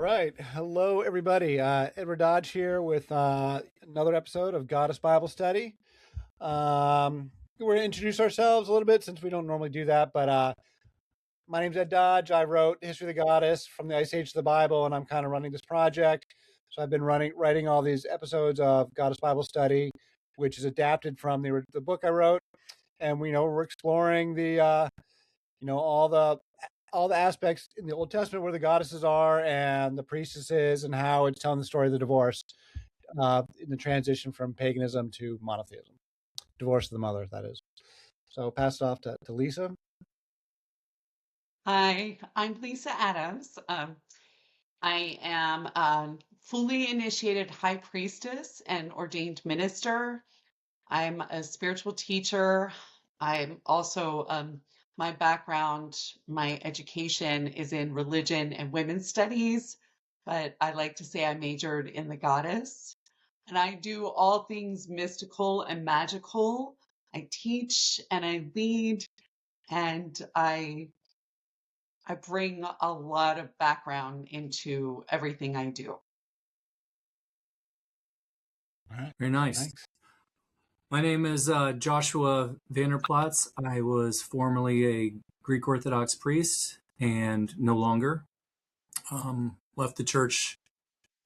right. Hello, everybody. Edward Dodge here with another episode of Goddess Bible Study. We're going to introduce ourselves a little bit since we don't normally do that. But my name's Ed Dodge. I wrote History of the Goddess from the Ice Age to the Bible, and I'm kind of running this project. So I've been writing all these episodes of Goddess Bible Study, which is adapted from the book I wrote. And we're exploring the all the aspects in the Old Testament where the goddesses are and the priestesses and how it's telling the story of the divorce in the transition from paganism to monotheism. Divorce of the mother, that is. So pass it off to Lisa. Hi, I'm Lisa Adams. I am a fully initiated high priestess and ordained minister. I'm a spiritual teacher. I'm also, my background, my education is in religion and women's studies, but I like to say I majored in the goddess. And I do all things mystical and magical. I teach and I lead, and I bring a lot of background into everything I do. All right. Very nice. Thanks. My name is Joshua Vanderplatz. I was formerly a Greek Orthodox priest and no longer. Left the church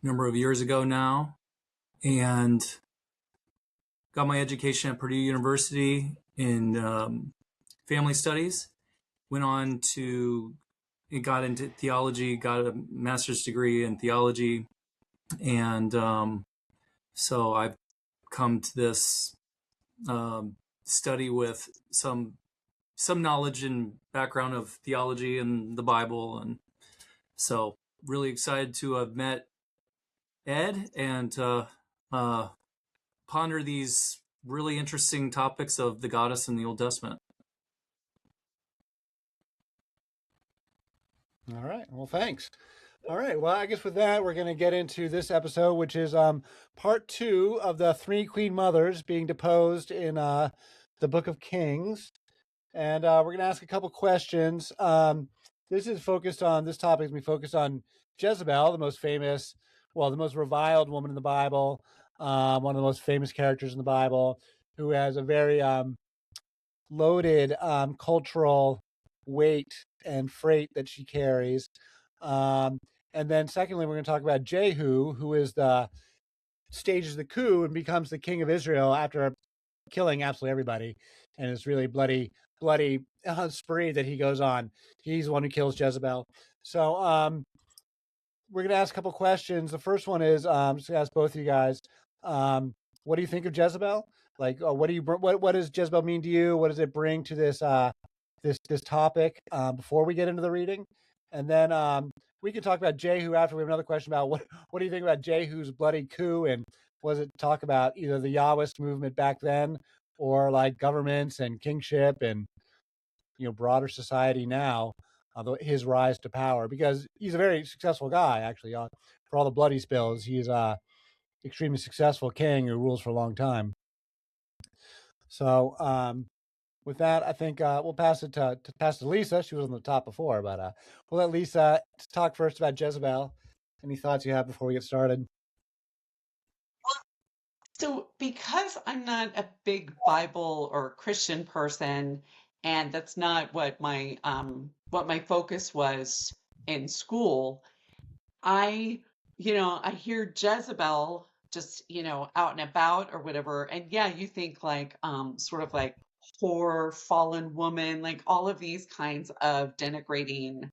a number of years ago now and got my education at Purdue University in family studies. Went on to, got into theology, got a master's degree in theology. And so I've come to this study with some knowledge and background of theology and the Bible, and so really excited to have met Ed and ponder these really interesting topics of the goddess in the Old Testament. All right. Well, thanks. All right. Well, I guess with that, we're going to get into this episode, which is part 2 of the 3 Queen Mothers being deposed in the Book of Kings. And we're going to ask a couple questions. This topic is going to be focused on Jezebel, the most famous, the most reviled woman in the Bible, one of the most famous characters in the Bible, who has a very loaded cultural weight and freight that she carries. And then secondly, we're going to talk about Jehu, who stages the coup and becomes the king of Israel after killing absolutely everybody. And it's really bloody spree that he goes on. He's the one who kills Jezebel. So we're going to ask a couple questions. The first one is just to ask both of you guys, what do you think of Jezebel? Like, what does Jezebel mean to you? What does it bring to this this topic before we get into the reading? And then we can talk about Jehu after. We have another question about what do you think about Jehu's bloody coup, and was it talk about either the Yahwist movement back then or like governments and kingship and broader society now, his rise to power, because he's a very successful guy actually. For all the blood he spills, he's a extremely successful king who rules for a long time. So with that, I think we'll pass it to Lisa. She was on the top before, but we'll let Lisa talk first about Jezebel. Any thoughts you have before we get started? So because I'm not a big Bible or Christian person, and that's not what my focus was in school, I hear Jezebel just, out and about or whatever. And yeah, you think like sort of like whore, fallen woman, like all of these kinds of denigrating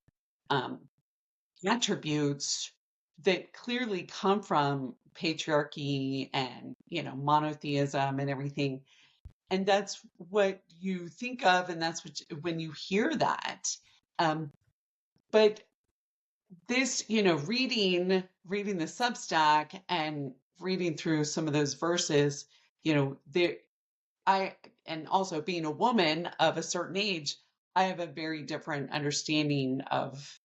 attributes that clearly come from patriarchy and monotheism and everything. And that's what you think of, and that's what when you hear that. But this, reading the Substack and reading through some of those verses, and also being a woman of a certain age, I have a very different understanding of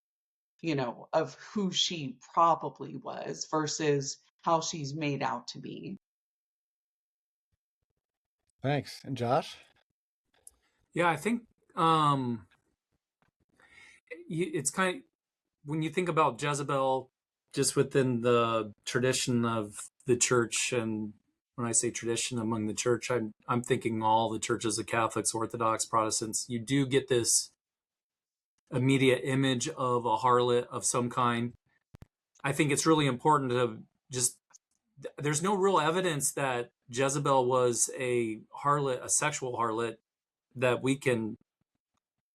who she probably was versus how she's made out to be. Thanks. And Josh? Yeah, I think it's kind of, when you think about Jezebel, just within the tradition of the church, and when I say tradition among the church, I'm thinking all the churches, the Catholics, Orthodox, Protestants, you do get this immediate image of a harlot of some kind. I think it's really important to just, there's no real evidence that Jezebel was a harlot, a sexual harlot, that we can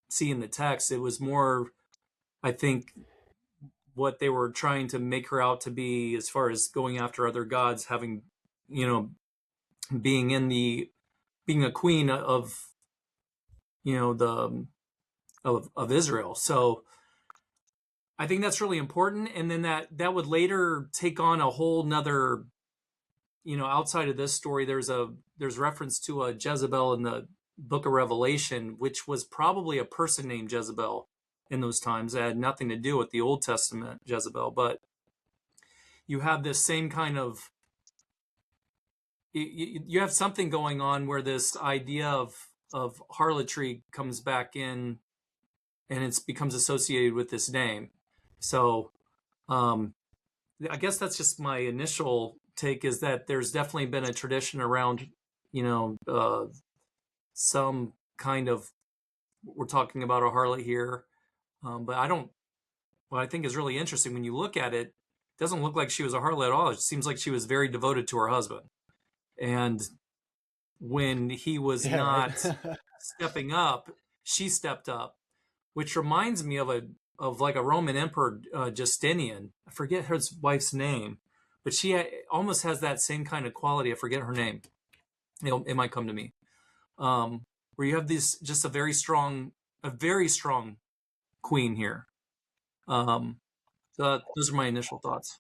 see in the text. It was more, I think, what they were trying to make her out to be, as far as going after other gods, having, being a queen of, the of Israel. So I think that's really important. And then that would later take on a whole nother, outside of this story, there's reference to a Jezebel in the book of Revelation, which was probably a person named Jezebel in those times. It had nothing to do with the Old Testament Jezebel, but you have this same kind of, you have something going on where this idea of harlotry comes back in, and it becomes associated with this name. So I guess that's just my initial take, is that there's definitely been a tradition around, some kind of, we're talking about a harlot here. But what I think is really interesting, when you look at it, it doesn't look like she was a harlot at all. It seems like she was very devoted to her husband. And when he was not right. stepping up, she stepped up, which reminds me of like a Roman emperor, Justinian. I forget his wife's name, but she almost has that same kind of quality. I forget her name. It might come to me. Where you have this, just a very strong queen here. So those are my initial thoughts.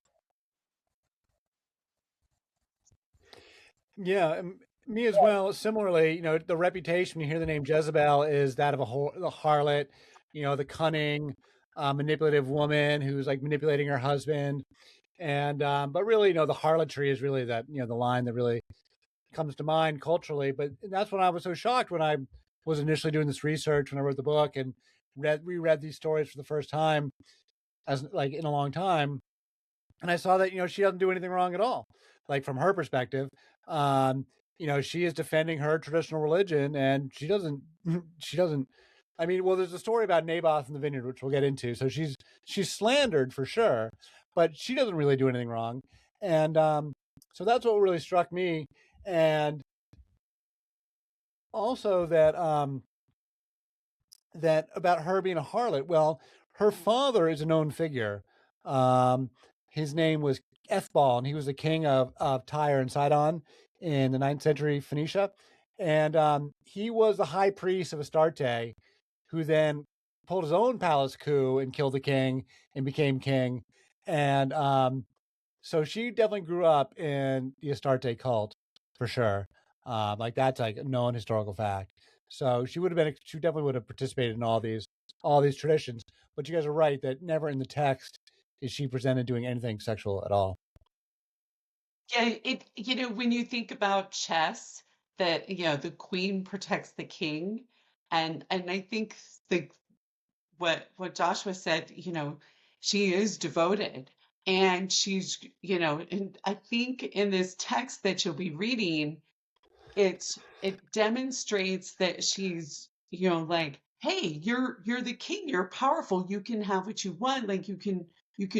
Yeah, me as well. Similarly, the reputation, when you hear the name Jezebel, is that of the harlot, the cunning, manipulative woman who's like manipulating her husband. And but really, the harlotry is really that, the line that really comes to mind culturally. But that's when I was so shocked when I was initially doing this research, when I wrote the book and reread these stories for the first time, as like in a long time. And I saw that, she doesn't do anything wrong at all. Like from her perspective, um, she is defending her traditional religion, and she doesn't, she doesn't, I mean, well, there's a story about Naboth in the vineyard, which we'll get into. So she's slandered for sure, but she doesn't really do anything wrong. And so that's what really struck me. And also that about her being a harlot. Well, her father is a known figure. Um, his name was Ethbal, and he was the king of Tyre and Sidon in the 9th century Phoenicia. And he was the high priest of Astarte, who then pulled his own palace coup and killed the king and became king. And so she definitely grew up in the Astarte cult for sure. Like that's like a known historical fact. So she definitely would have participated in all these traditions. But you guys are right that never in the text is she presented doing anything sexual at all. Yeah, when you think about chess, that the queen protects the king, and I think the what Joshua said, she is devoted, and she's, and I think in this text that you'll be reading, it demonstrates that she's, like, hey, you're the king, you're powerful, you can have what you want, like you can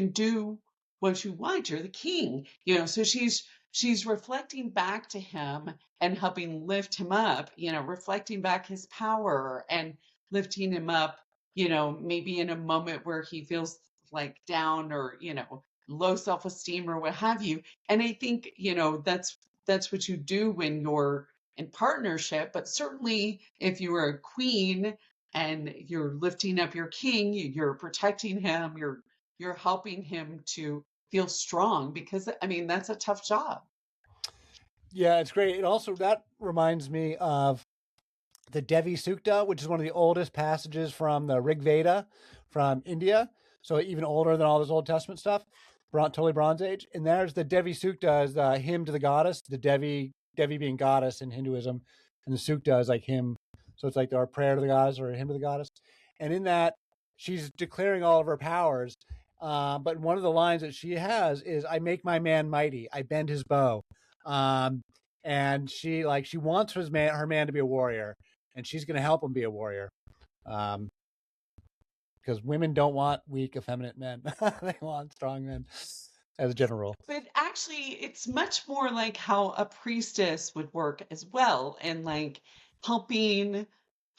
do what you want, you're the king, so she's reflecting back to him and helping lift him up, reflecting back his power and lifting him up, maybe in a moment where he feels like down or, low self-esteem or what have you. And I think, that's what you do when you're in partnership. But certainly if you are a queen and you're lifting up your king, you're protecting him, you're helping him to feel strong, because I mean that's a tough job. Yeah, it's great. It also, that reminds me of the Devi Sukta, which is one of the oldest passages from the Rig Veda from India. So even older than all this Old Testament stuff, totally Bronze Age. And there's the Devi Sukta, is the hymn to the goddess, the Devi being goddess in Hinduism, and the Sukta is like hymn. So it's like our prayer to the goddess or a hymn to the goddess. And in that, she's declaring all of her powers. But one of the lines that she has is, "I make my man mighty. I bend his bow." And she wants her man to be a warrior, and she's going to help him be a warrior. Because women don't want weak, effeminate men. They want strong men, as a general rule. But actually, it's much more like how a priestess would work as well, and like helping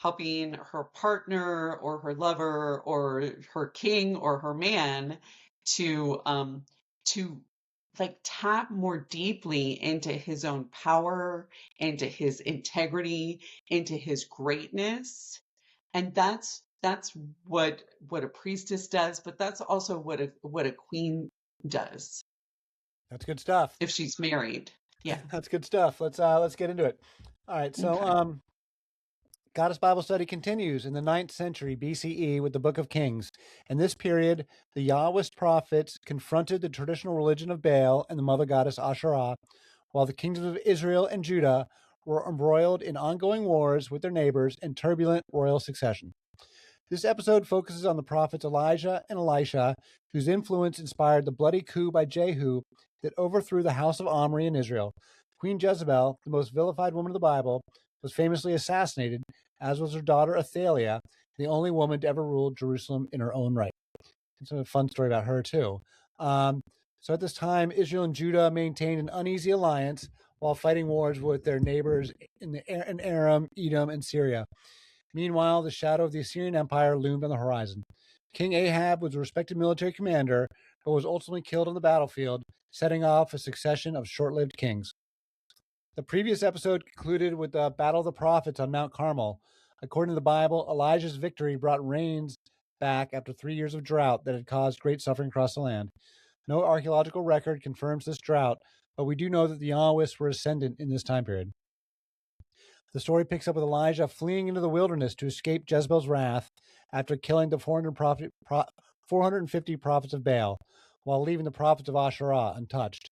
her partner or her lover or her king or her man to like tap more deeply into his own power, into his integrity, into his greatness. And that's what a priestess does, but that's also what a queen does That's good stuff. if she's married. Yeah. That's good stuff. Let's get into it. All right. So, Okay. Goddess Bible study continues in the 9th century BCE with the Book of Kings. In this period, the Yahwist prophets confronted the traditional religion of Baal and the mother goddess Asherah, while the kingdoms of Israel and Judah were embroiled in ongoing wars with their neighbors and turbulent royal succession. This episode focuses on the prophets Elijah and Elisha, whose influence inspired the bloody coup by Jehu that overthrew the house of Omri in Israel. Queen Jezebel, the most vilified woman of the Bible, was famously assassinated, as was her daughter Athaliah, the only woman to ever rule Jerusalem in her own right. It's a fun story about her, too. So at this time, Israel and Judah maintained an uneasy alliance while fighting wars with their neighbors in Aram, Edom, and Syria. Meanwhile, the shadow of the Assyrian Empire loomed on the horizon. King Ahab was a respected military commander, but was ultimately killed on the battlefield, setting off a succession of short-lived kings. The previous episode concluded with the Battle of the Prophets on Mount Carmel. According to the Bible, Elijah's victory brought rains back after 3 years of drought that had caused great suffering across the land. No archaeological record confirms this drought, but we do know that the Yahwists were ascendant in this time period. The story picks up with Elijah fleeing into the wilderness to escape Jezebel's wrath after killing the 450 prophets of Baal, while leaving the prophets of Asherah untouched.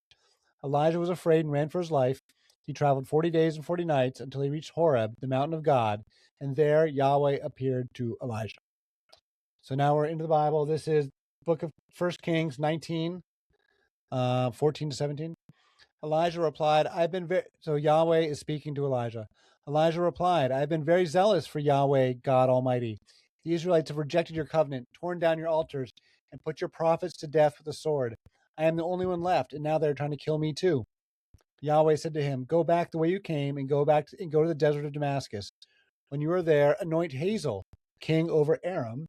Elijah was afraid and ran for his life. He traveled 40 days and 40 nights until he reached Horeb, the mountain of God, and there Yahweh appeared to Elijah. So now we're into the Bible. This is book of 1 Kings 19, 14 to 17. Elijah replied, So Yahweh is speaking to Elijah. Elijah replied, I have been very zealous for Yahweh, God Almighty. The Israelites have rejected your covenant, torn down your altars, and put your prophets to death with the sword. I am the only one left, and now they're trying to kill me too. Yahweh said to him, Go back the way you came and go to the desert of Damascus. When you are there, anoint Hazael, king over Aram.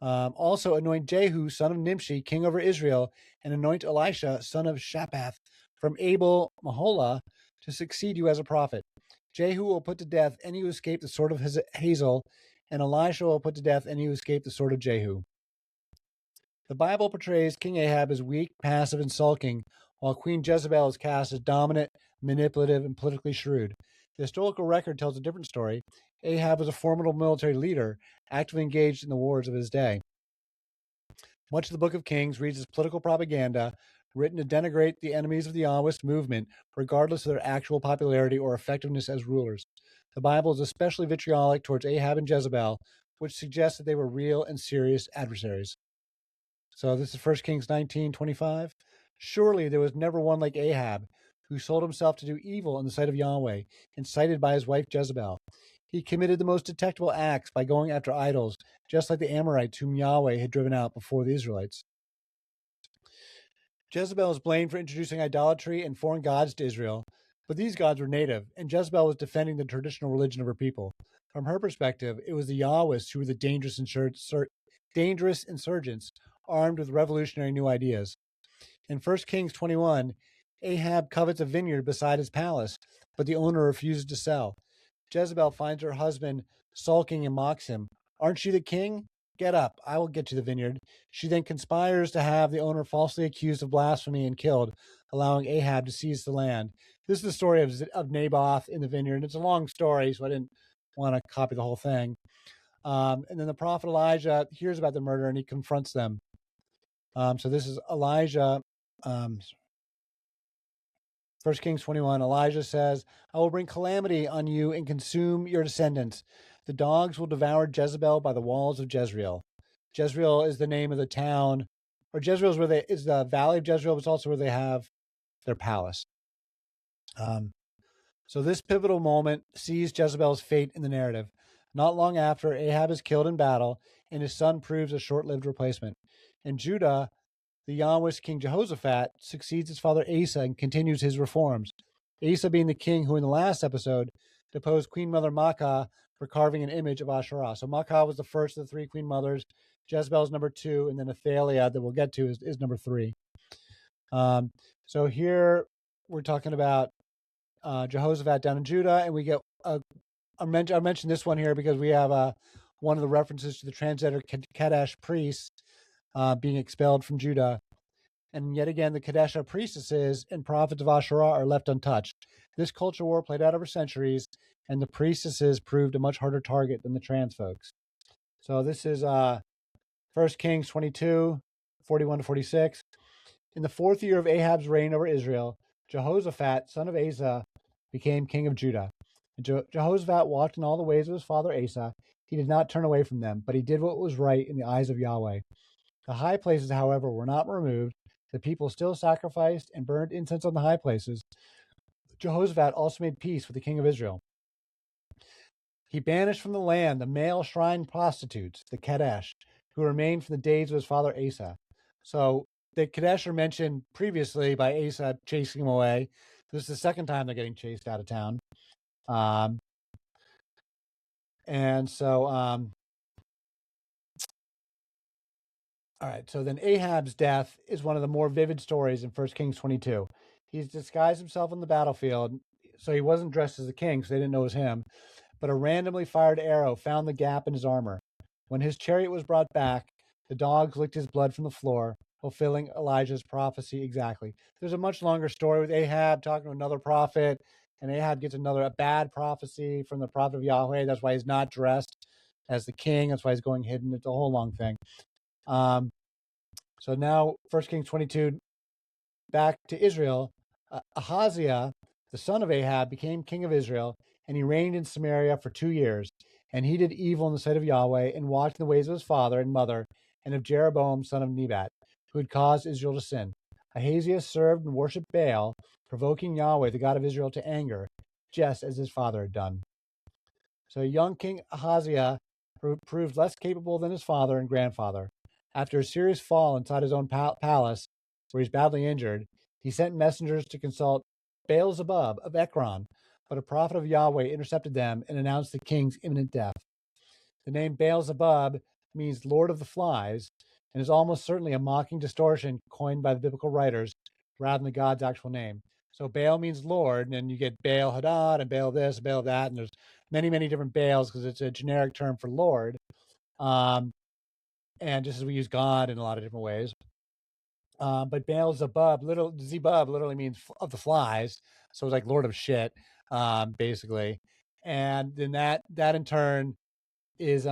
Also anoint Jehu, son of Nimshi, king over Israel, and anoint Elisha, son of Shaphath, from Abel Maholah, to succeed you as a prophet. Jehu will put to death any who escape the sword of Hazael, and Elisha will put to death any who escape the sword of Jehu. The Bible portrays King Ahab as weak, passive, and sulking, while Queen Jezebel is cast as dominant, manipulative, and politically shrewd. The historical record tells a different story. Ahab was a formidable military leader, actively engaged in the wars of his day. Much of the Book of Kings reads as political propaganda, written to denigrate the enemies of the Yahwist movement, regardless of their actual popularity or effectiveness as rulers. The Bible is especially vitriolic towards Ahab and Jezebel, which suggests that they were real and serious adversaries. So this is 1 Kings 19:25. Surely there was never one like Ahab, who sold himself to do evil in the sight of Yahweh, incited by his wife Jezebel. He committed the most detectable acts by going after idols, just like the Amorites whom Yahweh had driven out before the Israelites. Jezebel is blamed for introducing idolatry and foreign gods to Israel, but these gods were native, and Jezebel was defending the traditional religion of her people. From her perspective, it was the Yahwists who were the dangerous insurgents, armed with revolutionary new ideas. In 1 Kings 21, Ahab covets a vineyard beside his palace, but the owner refuses to sell. Jezebel finds her husband sulking and mocks him. Aren't you the king? Get up, I will get you the vineyard. She then conspires to have the owner falsely accused of blasphemy and killed, allowing Ahab to seize the land. This is the story of Naboth in the vineyard. It's a long story, so I didn't want to copy the whole thing. And then the prophet Elijah hears about the murder and he confronts them. So this is Elijah. 1 Kings 21, Elijah says, I will bring calamity on you and consume your descendants. The dogs will devour Jezebel by the walls of Jezreel. Jezreel is the name of the town, or Jezreel is the valley of Jezreel, but it's also where they have their palace. So this pivotal moment sees Jezebel's fate in the narrative. Not long after, Ahab is killed in battle, and his son proves a short-lived replacement. In Judah, the Yahwist king Jehoshaphat succeeds his father Asa and continues his reforms. Asa being the king who, in the last episode, deposed Queen Mother Maacah for carving an image of Asherah. So Maacah was the first of the three queen mothers. Jezebel's number 2, and then Athaliah, that we'll get to, is number 3. So here we're talking about Jehoshaphat down in Judah, and we get I mentioned this one here because we have one of the references to the transgender Kadesh priests being expelled from Judah. And yet again, the Kadesha priestesses and prophets of Asherah are left untouched. This culture war played out over centuries, and the priestesses proved a much harder target than the trans folks. So this is 1 Kings 22, 41 to 46. In the 4th year of Ahab's reign over Israel, Jehoshaphat, son of Asa, became king of Judah. Jehoshaphat walked in all the ways of his father Asa. He did not turn away from them, but he did what was right in the eyes of Yahweh. The high places, however, were not removed. The people still sacrificed and burned incense on the high places. Jehoshaphat also made peace with the king of Israel. He banished from the land the male shrine prostitutes, the Kadesh, who remained from the days of his father Asa. So the Kadesh are mentioned previously by Asa chasing him away. This is the second time they're getting chased out of town. All right, so then Ahab's death is one of the more vivid stories in 1 Kings 22. He's disguised himself on the battlefield, so he wasn't dressed as the king, so they didn't know it was him. But a randomly fired arrow found the gap in his armor. When his chariot was brought back, the dogs licked his blood from the floor, fulfilling Elijah's prophecy exactly. There's a much longer story with Ahab talking to another prophet, and Ahab gets a bad prophecy from the prophet of Yahweh. That's why he's not dressed as the king. That's why he's going hidden. It's a whole long thing. So now 1 Kings 22, back to Israel. Ahaziah, the son of Ahab, became king of Israel, and he reigned in Samaria for 2 years. And he did evil in the sight of Yahweh, and walked in the ways of his father and mother, and of Jeroboam, son of Nebat, who had caused Israel to sin. Ahaziah served and worshipped Baal, provoking Yahweh, the God of Israel, to anger, just as his father had done. So young King Ahaziah proved less capable than his father and grandfather. After a serious fall inside his own palace, where he's badly injured, he sent messengers to consult Baal-zebub of Ekron, but a prophet of Yahweh intercepted them and announced the king's imminent death. The name Baal-zebub means Lord of the Flies, and is almost certainly a mocking distortion coined by the biblical writers, rather than the God's actual name. So Baal means Lord, and then you get Baal Hadad and Baal this, Baal that, and there's many, many different Baals because it's a generic term for Lord. And just as we use God in a lot of different ways. But Baal-zebub, Zebub literally means of the flies. So it's like Lord of shit, basically. And then that in turn is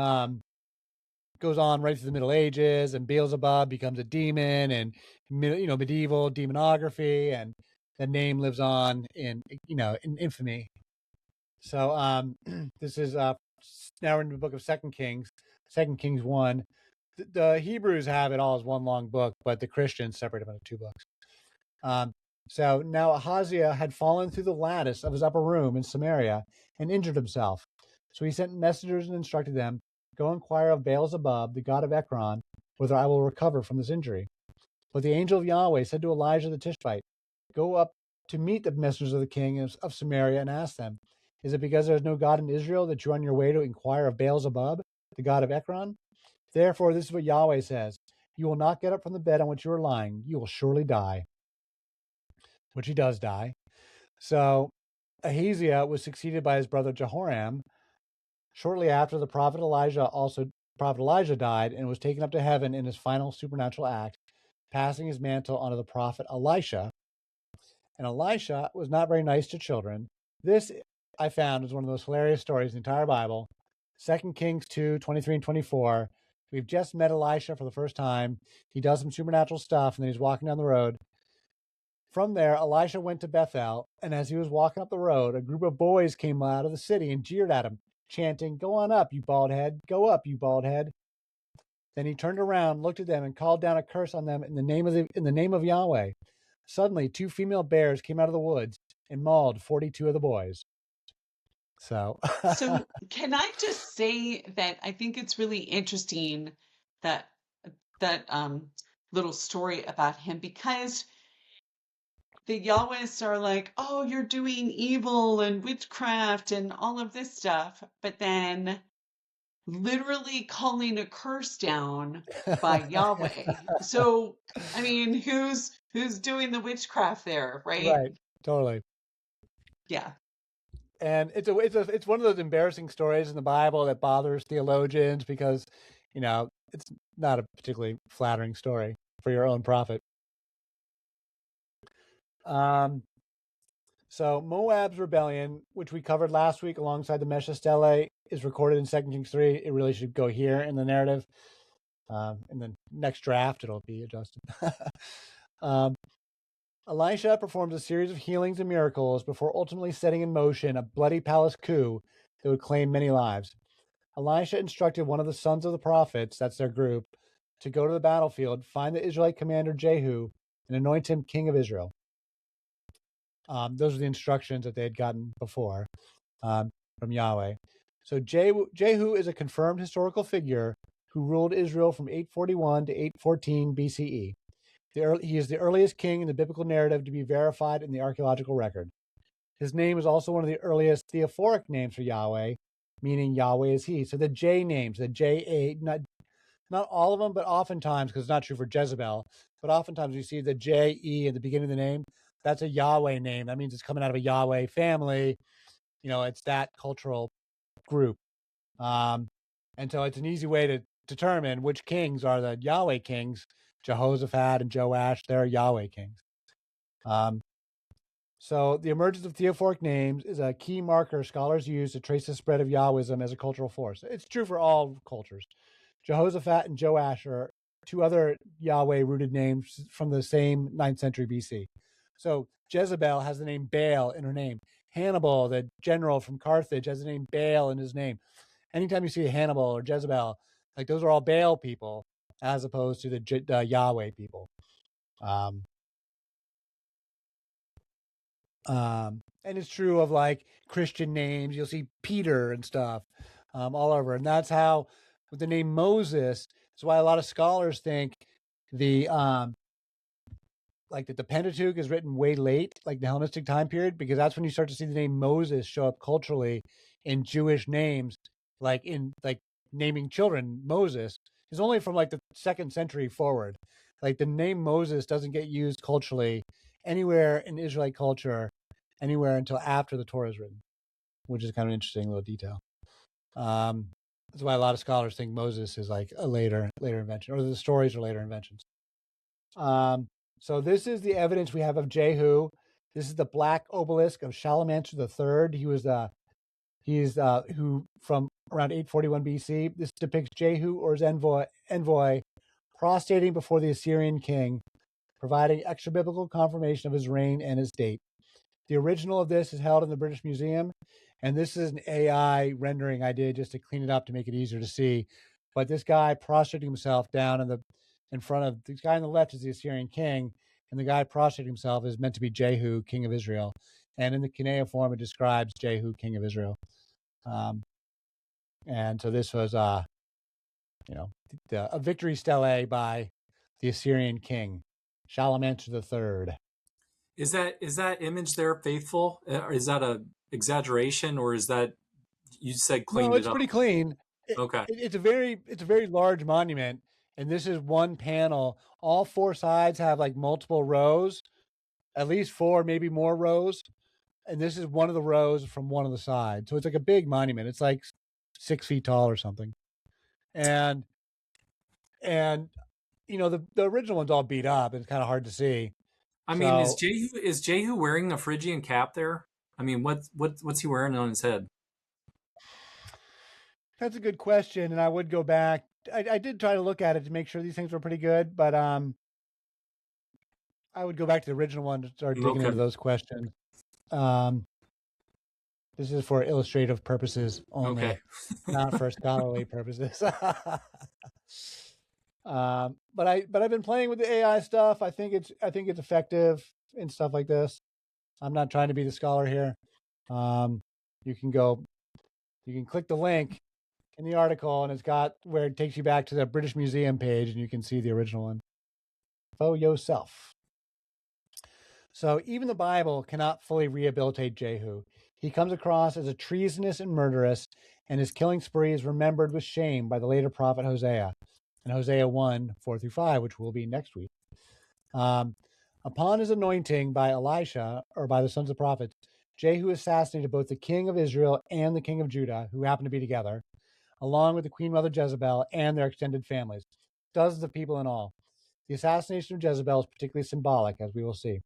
goes on right through the Middle Ages, and Beelzebub becomes a demon, and medieval demonography, and the name lives on in infamy. So this is now we're in the book of 2 Kings 1. The Hebrews have it all as one long book, but the Christians separate them into 2 books. So now Ahaziah had fallen through the lattice of his upper room in Samaria and injured himself. So he sent messengers and instructed them, "Go inquire of Baal-zebub, the god of Ekron, whether I will recover from this injury." But the angel of Yahweh said to Elijah the Tishbite, "Go up to meet the messengers of the king of Samaria and ask them, is it because there is no God in Israel that you're on your way to inquire of Baal-zebub, the god of Ekron? Therefore, this is what Yahweh says, you will not get up from the bed on which you are lying. You will surely die." Which he does die. So Ahaziah was succeeded by his brother Jehoram. Shortly after, the prophet Elijah died and was taken up to heaven in his final supernatural act, passing his mantle onto the prophet Elisha. And Elisha was not very nice to children. This, I found, is one of the most hilarious stories in the entire Bible. 2 Kings 2, 23 and 24. We've just met Elisha for the first time. He does some supernatural stuff, and then he's walking down the road. From there, Elisha went to Bethel, and as he was walking up the road, a group of boys came out of the city and jeered at him, chanting, "Go on up, you bald head. Go up, you bald head." Then he turned around, looked at them, and called down a curse on them in the name of Yahweh. Suddenly, 2 female bears came out of the woods and mauled 42 of the boys. So, So can I just say that I think it's really interesting that that little story about him, because the Yahwehs are like, oh, you're doing evil and witchcraft and all of this stuff, but then literally calling a curse down by Yahweh. So, I mean, who's doing the witchcraft there, right? right, totally. Yeah. And it's one of those embarrassing stories in the Bible that bothers theologians because, it's not a particularly flattering story for your own profit. So Moab's rebellion, which we covered last week alongside the Mesha Stele, is recorded in 2 Kings 3. It really should go here in the narrative. In the next draft, it'll be adjusted. Elisha performs a series of healings and miracles before ultimately setting in motion a bloody palace coup that would claim many lives. Elisha instructed one of the sons of the prophets, that's their group, to go to the battlefield, find the Israelite commander Jehu, and anoint him king of Israel. Those are the instructions that they had gotten before from Yahweh. So Jehu is a confirmed historical figure who ruled Israel from 841 to 814 BCE. He is the earliest king in the biblical narrative to be verified in the archaeological record. His name is also one of the earliest theophoric names for Yahweh, meaning Yahweh is he. So the J names, the J-A, not all of them, but oftentimes, because it's not true for Jezebel, but oftentimes you see the J-E at the beginning of the name. That's a Yahweh name. That means it's coming out of a Yahweh family. It's that cultural group. And so it's an easy way to determine which kings are the Yahweh kings. Jehoshaphat and Joash, they're Yahweh kings. So the emergence of theophoric names is a key marker scholars use to trace the spread of Yahwism as a cultural force. It's true for all cultures. Jehoshaphat and Joash are 2 other Yahweh-rooted names from the same 9th century BC. So Jezebel has the name Baal in her name. Hannibal, the general from Carthage, has the name Baal in his name. Anytime you see a Hannibal or Jezebel, like those are all Baal people, as opposed to the Yahweh people. And it's true of like Christian names. You'll see Peter and stuff all over. And that's how with the name Moses, that's why a lot of scholars think the that the Pentateuch is written way late, like the Hellenistic time period, because that's when you start to see the name Moses show up culturally in Jewish names, like in like naming children Moses is only from like the 2nd century forward. Like the name Moses doesn't get used culturally anywhere in Israelite culture, anywhere until after the Torah is written, which is kind of an interesting little detail. That's why a lot of scholars think Moses is like a later invention, or the stories are later inventions. So this is the evidence we have of Jehu. This is the black obelisk of Shalmaneser III. He's who from around 841 BC. This depicts Jehu or his envoy prostrating before the Assyrian king, providing extra biblical confirmation of his reign and his date. The original of this is held in the British Museum, and this is an AI rendering I did just to clean it up to make it easier to see. But this guy prostrating himself down in front of the guy on the left is the Assyrian king, and the guy prostrating himself is meant to be Jehu, king of Israel. And in the cuneiform, it describes Jehu, king of Israel. And so this was, a victory stele by the Assyrian king, Shalmaneser III. Is that image there faithful? Is that a exaggeration, or is that you said cleaned No, it's it up? pretty clean. Okay. It's a very large monument, and this is one panel. All 4 sides have like multiple rows, at least 4, maybe more rows, and this is one of the rows from one of the sides. So it's like a big monument. It's like 6 feet tall or something, and the original one's all beat up. It's kind of hard to see. I mean, is Jehu wearing a Phrygian cap there? I mean, what's he wearing on his head? That's a good question, and I would go back. I did try to look at it to make sure these things were pretty good, but I would go back to the original one to start digging into those questions. This is for illustrative purposes only, not for scholarly purposes. But I've been playing with the AI stuff. I think it's effective in stuff like this. I'm not trying to be the scholar here. You can click the link in the article, and it's got where it takes you back to the British Museum page, and you can see the original one for yourself. So even the Bible cannot fully rehabilitate Jehu. He comes across as a treasonous and murderous, and his killing spree is remembered with shame by the later prophet Hosea, in Hosea 1:4-5, which will be next week. Upon his anointing by Elisha, or by the sons of prophets, Jehu assassinated both the king of Israel and the king of Judah, who happened to be together, along with the Queen Mother Jezebel and their extended families, dozens of people in all. The assassination of Jezebel is particularly symbolic, as we will see.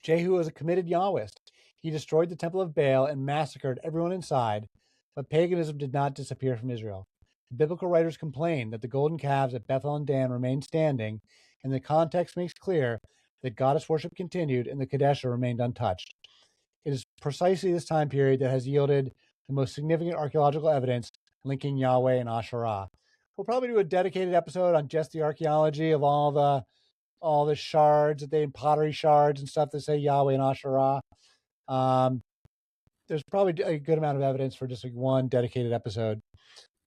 Jehu was a committed Yahwist. He destroyed the temple of Baal and massacred everyone inside, but paganism did not disappear from Israel. The biblical writers complain that the golden calves at Bethel and Dan remained standing, and the context makes clear that goddess worship continued and the Kadeshah remained untouched. It is precisely this time period that has yielded the most significant archaeological evidence linking Yahweh and Asherah. We'll probably do a dedicated episode on just the archaeology of all the shards pottery shards and stuff that say Yahweh and Asherah. There's probably a good amount of evidence for just like one dedicated episode.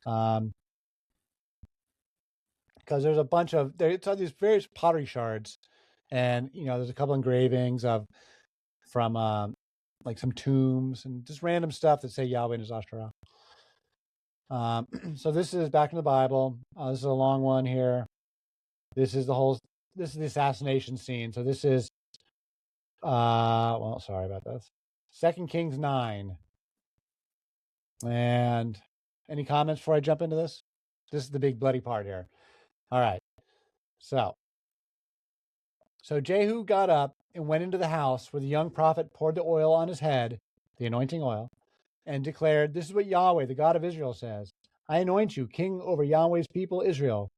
Because there's a bunch of it's all these various pottery shards, and there's a couple engravings from like some tombs and just random stuff that say Yahweh and his Asherah. So this is back in the Bible. This is a long one here. This is the assassination scene. So this is sorry about this. 2 Kings 9. And any comments before I jump into this? This is the big bloody part here. All right. So Jehu got up and went into the house where the young prophet poured the oil on his head, the anointing oil, and declared, "This is what Yahweh, the God of Israel, says. I anoint you king over Yahweh's people Israel,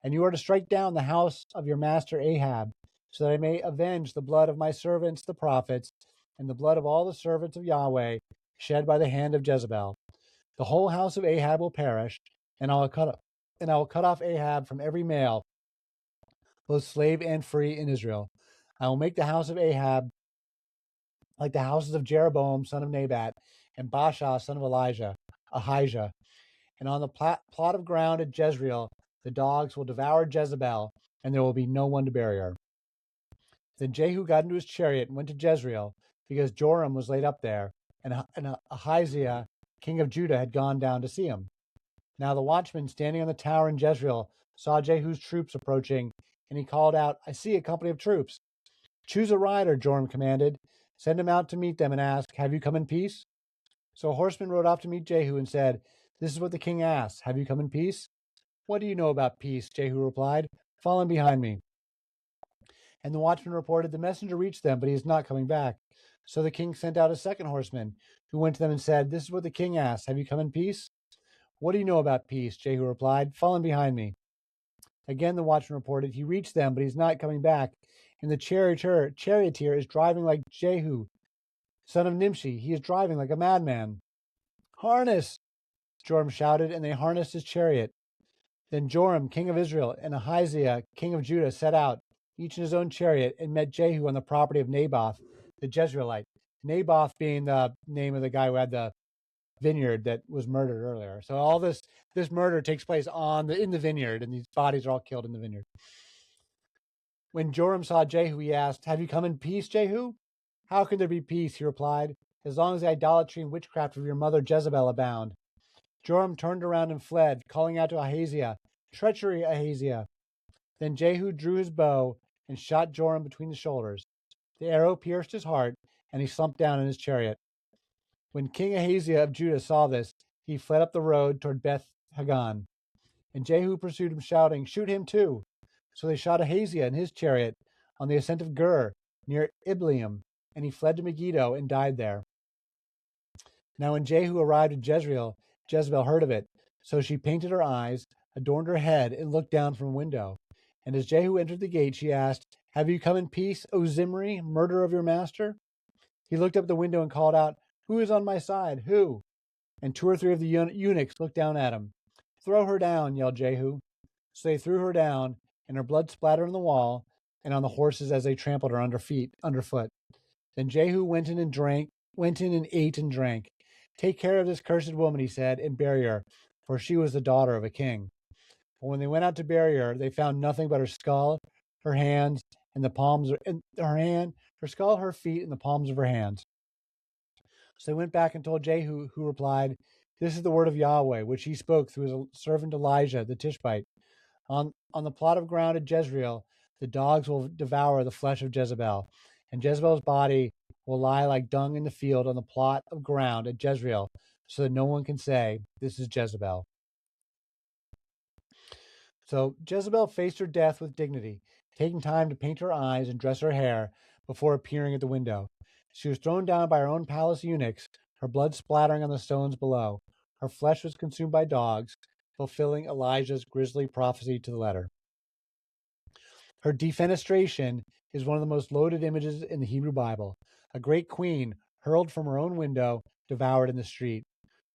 and you are to strike down the house of your master Ahab, so that I may avenge the blood of my servants the prophets, and the blood of all the servants of Yahweh shed by the hand of Jezebel. The whole house of Ahab will perish, and I will cut off Ahab from every male, both slave and free in Israel. I will make the house of Ahab like the houses of Jeroboam, son of Nebat, and Baasha, son of Ahijah. And on the plot of ground at Jezreel, the dogs will devour Jezebel, and there will be no one to bury her." Then Jehu got into his chariot and went to Jezreel, because Joram was laid up there, and Ahaziah, king of Judah, had gone down to see him. Now the watchman standing on the tower in Jezreel saw Jehu's troops approaching, and he called out, "I see a company of troops." "Choose a rider," Joram commanded. "Send him out to meet them and ask, 'Have you come in peace?'" So a horseman rode off to meet Jehu and said, "This is what the king asks. Have you come in peace?" "What do you know about peace?" Jehu replied. "Fall in behind me." And the watchman reported, "The messenger reached them, but he is not coming back." So the king sent out a second horseman, who went to them and said, "This is what the king asks. Have you come in peace?" "What do you know about peace?" Jehu replied. "Fall in behind me." Again the watchman reported, "He reached them, but he's not coming back. And the charioteer is driving like Jehu, son of Nimshi. He is driving like a madman." "Harness!" Joram shouted, and they harnessed his chariot. Then Joram, king of Israel, and Ahaziah, king of Judah, set out, each in his own chariot, and met Jehu on the property of Naboth, the Jezreelite. Naboth being the name of the guy who had the vineyard that was murdered earlier. So all this murder takes place in the vineyard, and these bodies are all killed in the vineyard. When Joram saw Jehu, he asked, "Have you come in peace, Jehu?" "How can there be peace?" he replied, "as long as the idolatry and witchcraft of your mother Jezebel abound." Joram turned around and fled, calling out to Ahaziah, "Treachery, Ahaziah!" Then Jehu drew his bow and shot Joram between the shoulders. The arrow pierced his heart, and he slumped down in his chariot. When King Ahaziah of Judah saw this, he fled up the road toward Beth Hagan. And Jehu pursued him, shouting, "Shoot him too!" So they shot Ahaziah in his chariot on the ascent of Gur, near Ibleam, and he fled to Megiddo and died there. Now when Jehu arrived at Jezreel, Jezebel heard of it. So she painted her eyes, adorned her head, and looked down from a window. And as Jehu entered the gate, she asked, "Have you come in peace, O Zimri, murderer of your master?" He looked up the window and called out, "Who is on my side? Who?" And 2 or 3 of the eunuchs looked down at him. "Throw her down," yelled Jehu. So they threw her down, and her blood splattered on the wall and on the horses as they trampled her underfoot. Then Jehu went in and ate and drank. Take care of this cursed woman, he said, and bury her, for she was the daughter of a king. But when they went out to bury her, they found nothing but her skull, her hands, and the palms of her skull, her feet, and the palms of her hands. So they went back and told Jehu, who replied, "This is the word of Yahweh, which he spoke through his servant Elijah the Tishbite. On the plot of ground at Jezreel, the dogs will devour the flesh of Jezebel, and Jezebel's body will lie like dung in the field on the plot of ground at Jezreel, so that no one can say, 'This is Jezebel.'" So Jezebel faced her death with dignity, taking time to paint her eyes and dress her hair before appearing at the window. She was thrown down by her own palace eunuchs, her blood splattering on the stones below. Her flesh was consumed by dogs, fulfilling Elijah's grisly prophecy to the letter. Her defenestration is one of the most loaded images in the Hebrew Bible. A great queen, hurled from her own window, devoured in the street.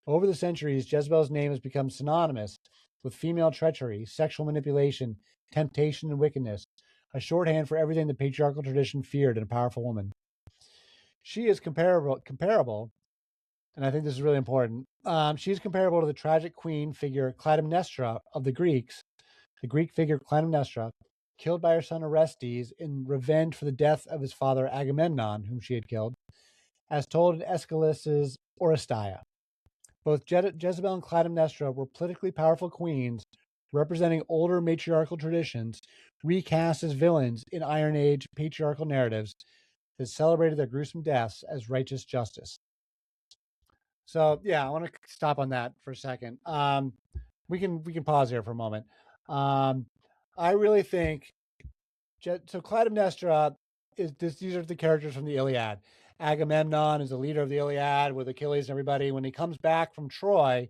Over the centuries, Jezebel's name has become synonymous with female treachery, sexual manipulation, temptation, and wickedness, a shorthand for everything the patriarchal tradition feared in a powerful woman. She is comparable, and I think this is really important. She is comparable to the tragic queen figure Clytemnestra of the Greeks, the Greek figure Clytemnestra, killed by her son Orestes in revenge for the death of his father Agamemnon, whom she had killed, as told in Aeschylus's Oresteia. Both Jezebel and Clytemnestra were politically powerful queens representing older matriarchal traditions, recast as villains in Iron Age patriarchal narratives that celebrated their gruesome deaths as righteous justice. So, yeah, I want to stop on that for a second. We can pause here for a moment. I really think so. Clytemnestra is this. These are the characters from the Iliad. Agamemnon is the leader of the Iliad with Achilles and everybody. When he comes back from Troy,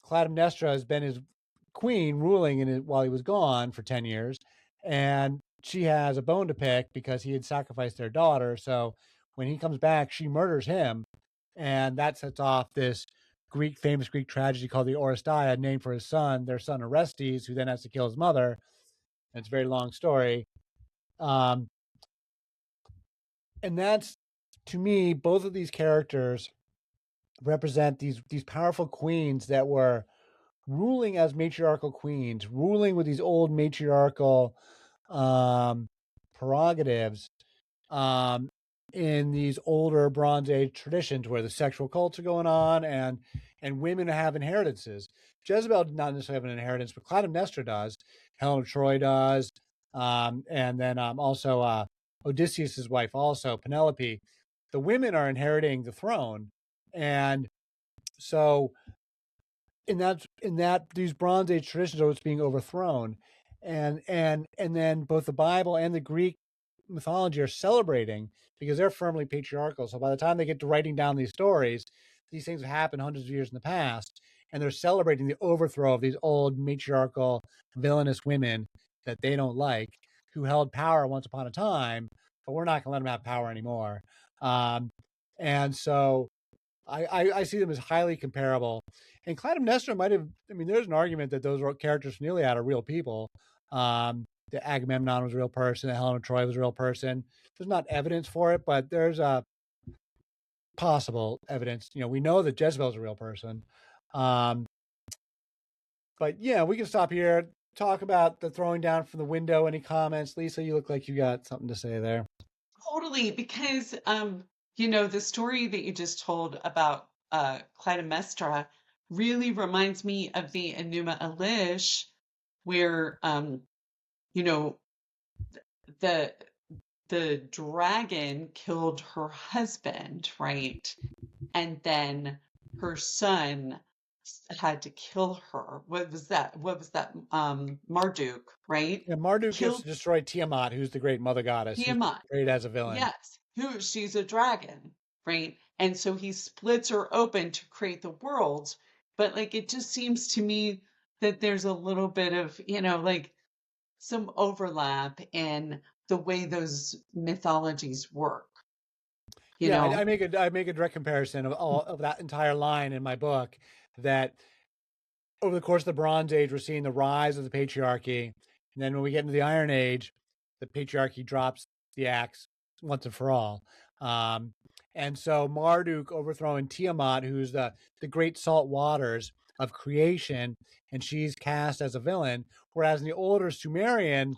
Clytemnestra has been his queen, ruling while he was gone for 10 years, and she has a bone to pick because he had sacrificed their daughter. So when he comes back, she murders him, and that sets off this famous Greek tragedy called the Oresteia, named for their son Orestes, who then has to kill his mother. And it's a very long story. And that's, to me, both of these characters represent these powerful queens that were ruling as matriarchal queens, ruling with these old matriarchal prerogatives in these older Bronze Age traditions where the sexual cults are going on and women have inheritances. Jezebel did not necessarily have an inheritance, but Clytemnestra does. Helen of Troy does. And then also Odysseus' wife, also Penelope. The women are inheriting the throne. And so in that these Bronze Age traditions are what's being overthrown. And then both the Bible and the Greek mythology are celebrating because they're firmly patriarchal. So by the time they get to writing down these stories, these things have happened hundreds of years in the past, and they're celebrating the overthrow of these old matriarchal villainous women that they don't like, who held power once upon a time, but we're not going to let them have power anymore. And so I see them as highly comparable. And Clytemnestra might have, there's an argument that those characters from the Iliad are real people. That Agamemnon was a real person, that Helen of Troy was a real person. There's not evidence for it, but there's a possible evidence. We know that Jezebel's a real person. But yeah, we can stop here, talk about the throwing down from the window. Any comments? Lisa, you look like you got something to say there. Totally, because the story that you just told about Clytemnestra really reminds me of the Enuma Elish, where the dragon killed her husband, right? And then her son had to kill her. What was that? Marduk, right? Yeah, Marduk gets to destroy Tiamat, who's the great mother goddess. Tiamat. Great as a villain. Yes, she's a dragon, right? And so he splits her open to create the worlds. But it just seems to me that there's a little bit of, some overlap in the way those mythologies work. I make a direct comparison of that entire line in my book, that over the course of the Bronze Age, we're seeing the rise of the patriarchy. And then when we get into the Iron Age, the patriarchy drops the axe once and for all. And so Marduk overthrowing Tiamat, who's the great salt waters of creation, and she's cast as a villain. Whereas in the older Sumerian,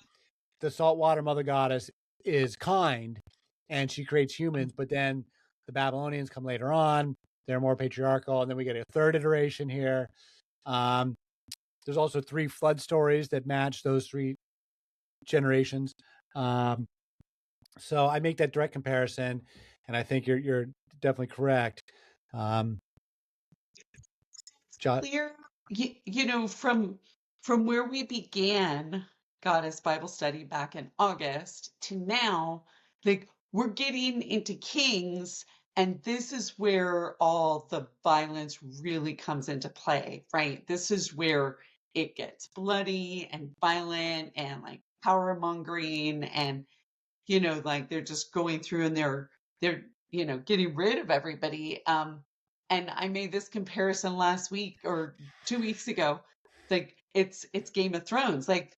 the saltwater mother goddess is kind and she creates humans, but then the Babylonians come later on. They're more patriarchal, and then we get a third iteration here. There's also 3 flood stories that match those 3 generations. So I make that direct comparison, and I think you're definitely correct. Clear, from where we began Goddess Bible study back in August to now, like we're getting into Kings, and this is where all the violence really comes into play, right? This is where it gets bloody and violent and like power mongering, and like they're just going through and they're getting rid of everybody. And I made this comparison last week or 2 weeks ago. Like it's Game of Thrones. Like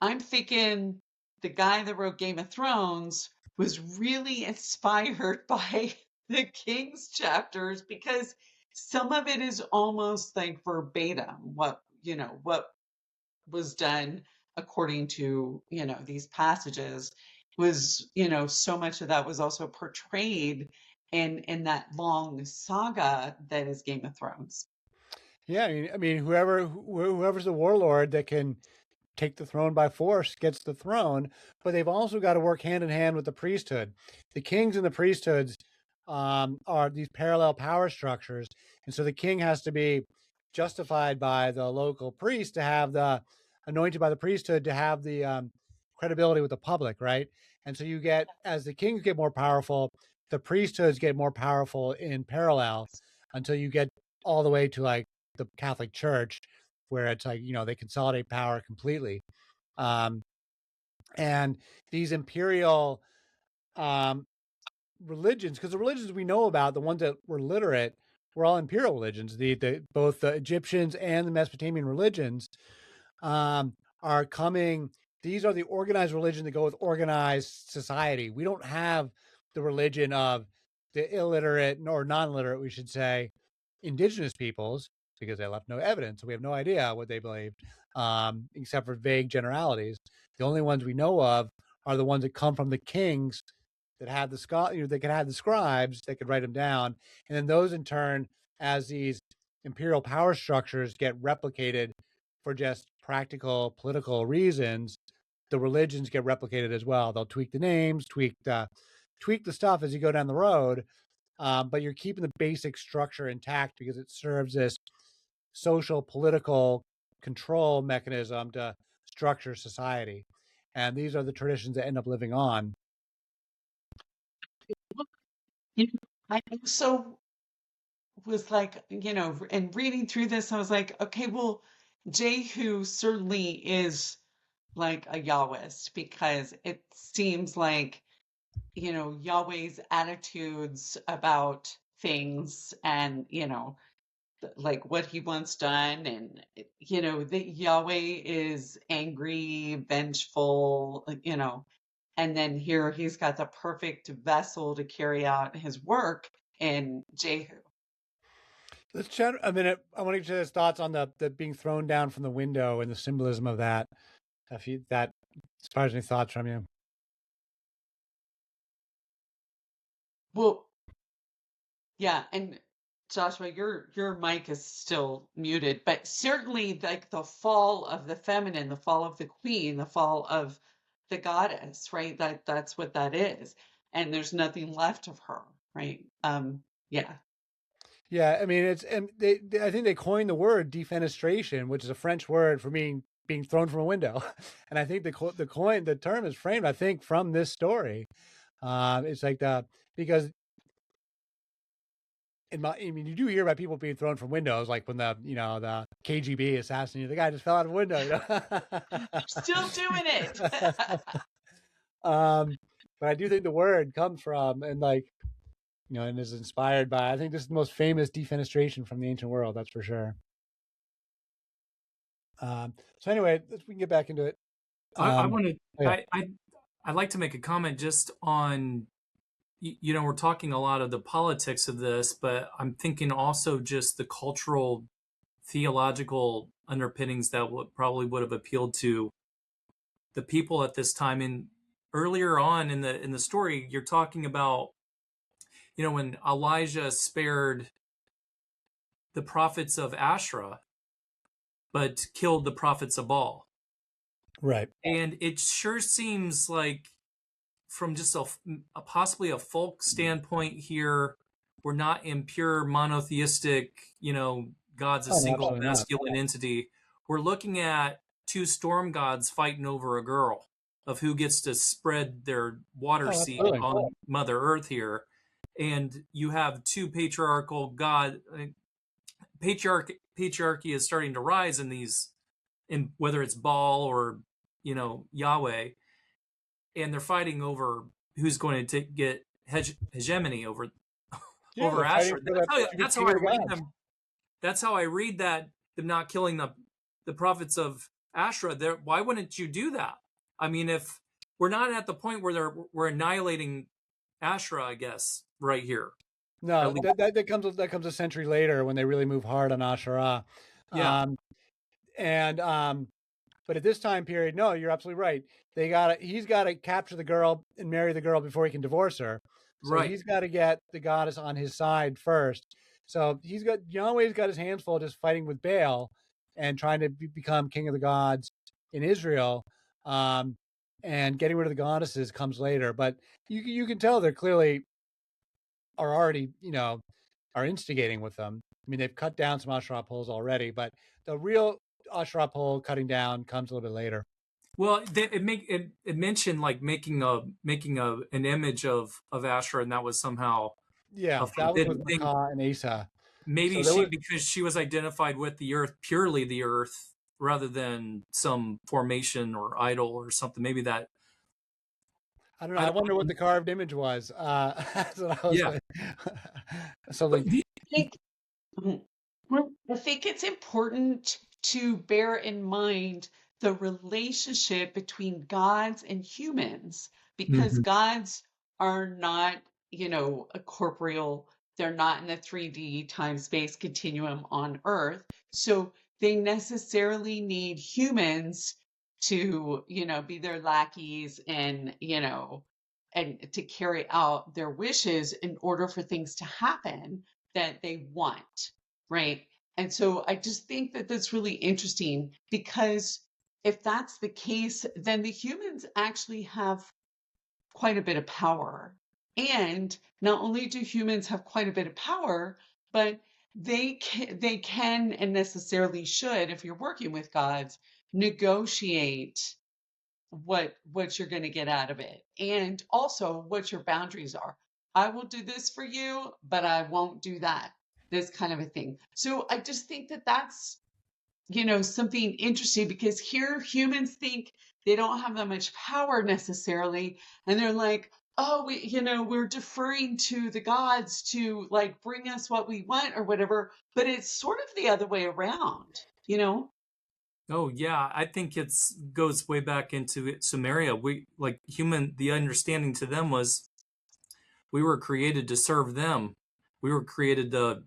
I'm thinking the guy that wrote Game of Thrones was really inspired by the King's chapters, because some of it is almost like verbatim what was done according to these passages. Was so much of that was also portrayed in that long saga that is Game of Thrones. Yeah, I mean, whoever's the warlord that can take the throne by force gets the throne, but they've also got to work hand in hand with the priesthood. The kings and the priesthoods are these parallel power structures, and so the king has to be justified by the local priest to have the anointed by the priesthood to have the credibility with the public, right? And so you get, as the kings get more powerful, the priesthoods get more powerful in parallel until you get all the way to like the Catholic Church, where it's like they consolidate power completely. And these imperial religions, because the religions we know about, the ones that were literate, were all imperial religions. Both the Egyptians and the Mesopotamian religions are coming. These are the organized religion that go with organized society. We don't have the religion of the illiterate or non-literate, we should say, indigenous peoples, because they left no evidence. So we have no idea what they believed, except for vague generalities. The only ones we know of are the ones that come from the kings that had they could have the scribes that could write them down, and then those in turn, as these imperial power structures get replicated for just practical political reasons, the religions get replicated as well. They'll tweak the names, tweak the stuff as you go down the road, but you're keeping the basic structure intact because it serves this social political control mechanism to structure society. And these are the traditions that end up living on. I also was like, and reading through this, I was like, okay, well, Jehu certainly is like a Yahwist, because it seems like, Yahweh's attitudes about things, and, like what he wants done. And, that Yahweh is angry, vengeful, and then here he's got the perfect vessel to carry out his work in Jehu. Let's chat a minute. I want to get his thoughts on the being thrown down from the window and the symbolism of that. If that inspires any thoughts from you. Well, yeah, and Joshua, your mic is still muted, but certainly like the fall of the feminine, the fall of the queen, the fall of the goddess, right? That's what that is. And there's nothing left of her, right? Yeah. Yeah, I mean I think they coined the word defenestration, which is a French word for being thrown from a window, and I think the term is framed, I think, from this story. It's like because I mean, you do hear about people being thrown from windows, like when the KGB assassinated the guy just fell out of a window. Still doing it. But I do think the word comes from and and is inspired by. I think this is the most famous defenestration from the ancient world. That's for sure. So anyway, we can get back into it. I want to. Yeah. I'd like to make a comment just on. We're talking a lot of the politics of this, but I'm thinking also just the cultural, theological underpinnings that probably would have appealed to the people at this time. And earlier on in the story, you're talking about, when Elijah spared the prophets of Asherah, but killed the prophets of Baal. Right. And it sure seems like, from just possibly a folk standpoint here, we're not in pure monotheistic, God's a single masculine entity. We're looking at two storm gods fighting over a girl of who gets to spread their water seed on Mother Earth here. And you have two patriarchal patriarchy is starting to rise in these, in whether it's Baal or, Yahweh, and they're fighting over who's going to get hegemony over Asherah. That's how I read them. That's how I read that, them not killing the prophets of Asherah. Why wouldn't you do that? I mean, if we're not at the point where we're annihilating Asherah, I guess, right here. No, that comes a century later when they really move hard on Asherah. Yeah. But at this time period, no, you're absolutely right. He's got to capture the girl and marry the girl before he can divorce her. So he's got to get the goddess on his side first. So Yahweh's got his hands full just fighting with Baal and trying to become king of the gods in Israel. And getting rid of the goddesses comes later. But you can tell they're clearly are already, are instigating with them. I mean, they've cut down some Asherah poles already, but the real Asherah pole cutting down comes a little bit later. Well, it mentioned like making an image of Asherah, and that was somehow that was with Makah and Asa. Maybe because she was identified with the earth, purely the earth, rather than some formation or idol or something. Maybe that. I don't know. I wonder what the carved image was. That's what I was like. I think it's important to bear in mind the relationship between gods and humans, because gods are not, a corporeal. They're not in the 3D time-space continuum on Earth. So they necessarily need humans to, be their lackeys and, and to carry out their wishes in order for things to happen that they want, right? And so I just think that that's really interesting, because if that's the case, then the humans actually have quite a bit of power. And not only do humans have quite a bit of power, but they can and necessarily should, if you're working with gods, negotiate what you're going to get out of it, and also what your boundaries are. I will do this for you, but I won't do that. This kind of a thing. So I just think that that's, something interesting, because here humans think they don't have that much power necessarily, and they're like, oh, we're deferring to the gods to like bring us what we want or whatever. But it's sort of the other way around, Oh yeah, I think goes way back into Sumeria. The understanding to them was we were created to serve them. We were created to,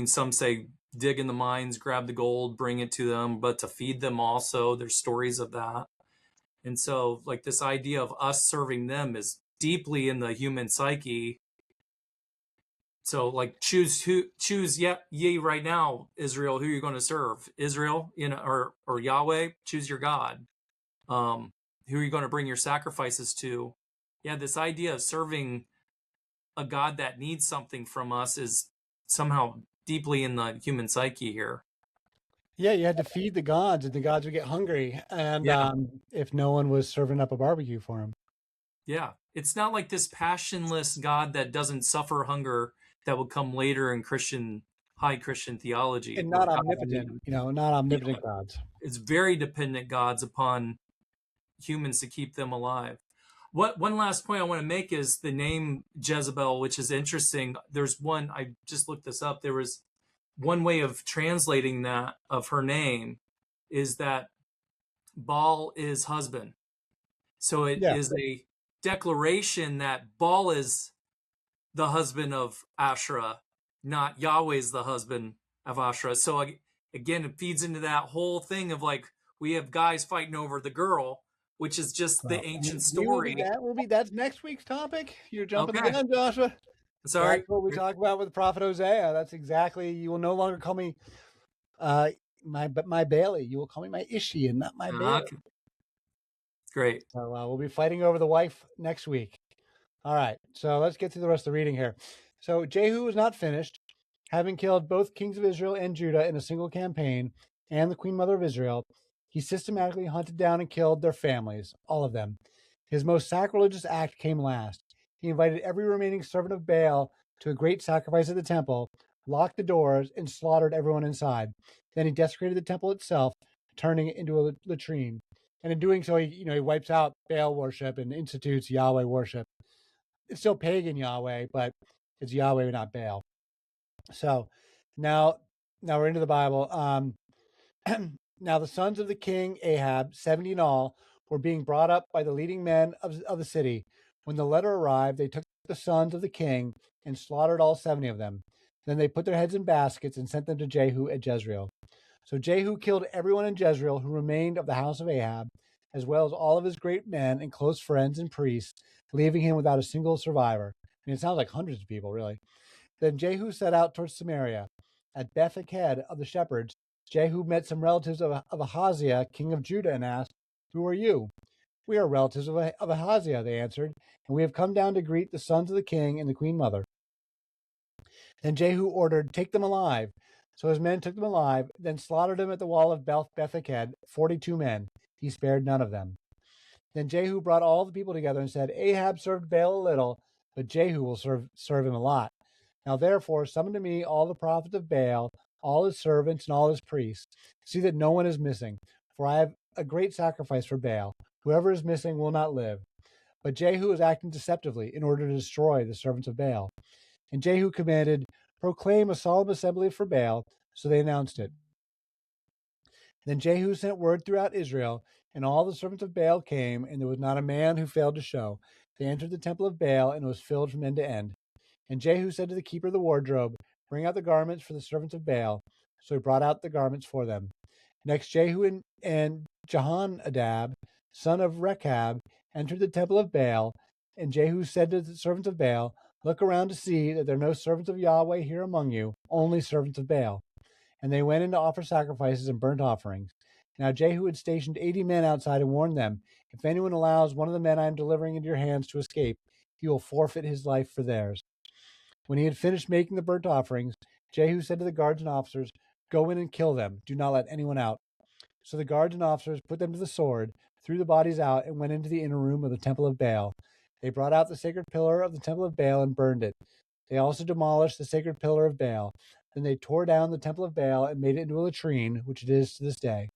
some say dig in the mines, grab the gold, bring it to them, but to feed them also. There's stories of that. And so like this idea of us serving them is deeply in the human psyche. So like choose ye right now, Israel, who you're going to serve. Israel, or Yahweh, choose your God. Who are you going to bring your sacrifices to? Yeah, this idea of serving a God that needs something from us is somehow deeply in the human psyche here. Yeah, you had to feed the gods, and the gods would get hungry, and if no one was serving up a barbecue for them. Yeah, it's not like this passionless God that doesn't suffer hunger that will come later in high Christian theology. And not omnipotent, not omnipotent gods. It's very dependent gods upon humans to keep them alive. One last point I want to make is the name Jezebel, which is interesting. There's one, I just looked this up. There was one way of translating that of her name is that Baal is husband. So it Yeah. is a declaration that Baal is the husband of Asherah, not Yahweh's the husband of Asherah. So again, it feeds into that whole thing of like, we have guys fighting over the girl, which is just the ancient story. That's next week's topic. You're jumping Okay. the gun, Joshua. Sorry. That's what we talk about with the prophet Hosea. That's exactly. You will no longer call me my Bailey. You will call me my Ishi and not my Bailey. Okay. Great. So we'll be fighting over the wife next week. All right. So let's get through the rest of the reading here. So Jehu was not finished, having killed both kings of Israel and Judah in a single campaign, and the Queen Mother of Israel. He systematically hunted down and killed their families, all of them. His most sacrilegious act came last. He invited every remaining servant of Baal to a great sacrifice at the temple, locked the doors, and slaughtered everyone inside. Then he desecrated the temple itself, turning it into a latrine. And in doing so, he wipes out Baal worship and institutes Yahweh worship. It's still pagan Yahweh, but it's Yahweh, not Baal. So now we're into the Bible. Now the sons of the king Ahab, 70 in all, were being brought up by the leading men of the city. When the letter arrived, they took the sons of the king and slaughtered all 70 of them. Then they put their heads in baskets and sent them to Jehu at Jezreel. So Jehu killed everyone in Jezreel who remained of the house of Ahab, as well as all of his great men and close friends and priests, leaving him without a single survivor. I mean, it sounds like hundreds of people, really. Then Jehu set out towards Samaria. At Bethel of the shepherds, Jehu met some relatives of Ahaziah, king of Judah, and asked, "Who are you?" "We are relatives of Ahaziah," they answered, "and we have come down to greet the sons of the king and the queen mother." Then Jehu ordered, "Take them alive." So his men took them alive, then slaughtered them at the wall of Bethel, 42 men. He spared none of them. Then Jehu brought all the people together and said, "Ahab served Baal a little, but Jehu will serve him a lot. Now therefore summon to me all the prophets of Baal, all his servants and all his priests. See that no one is missing, for I have a great sacrifice for Baal. Whoever is missing will not live." But Jehu was acting deceptively in order to destroy the servants of Baal. And Jehu commanded, "Proclaim a solemn assembly for Baal." So they announced it. Then Jehu sent word throughout Israel, and all the servants of Baal came, and there was not a man who failed to show. They entered the temple of Baal, and it was filled from end to end. And Jehu said to the keeper of the wardrobe, "Bring out the garments for the servants of Baal." So he brought out the garments for them. Next Jehu and Jehonadab, son of Rechab, entered the temple of Baal, and Jehu said to the servants of Baal, "Look around to see that there are no servants of Yahweh here among you, only servants of Baal." And they went in to offer sacrifices and burnt offerings. Now Jehu had stationed 80 men outside and warned them, "If anyone allows one of the men I am delivering into your hands to escape, he will forfeit his life for theirs." When he had finished making the burnt offerings, Jehu said to the guards and officers, "Go in and kill them. Do not let anyone out." So the guards and officers put them to the sword, threw the bodies out, and went into the inner room of the temple of Baal. They brought out the sacred pillar of the temple of Baal and burned it. They also demolished the sacred pillar of Baal. Then they tore down the temple of Baal and made it into a latrine, which it is to this day.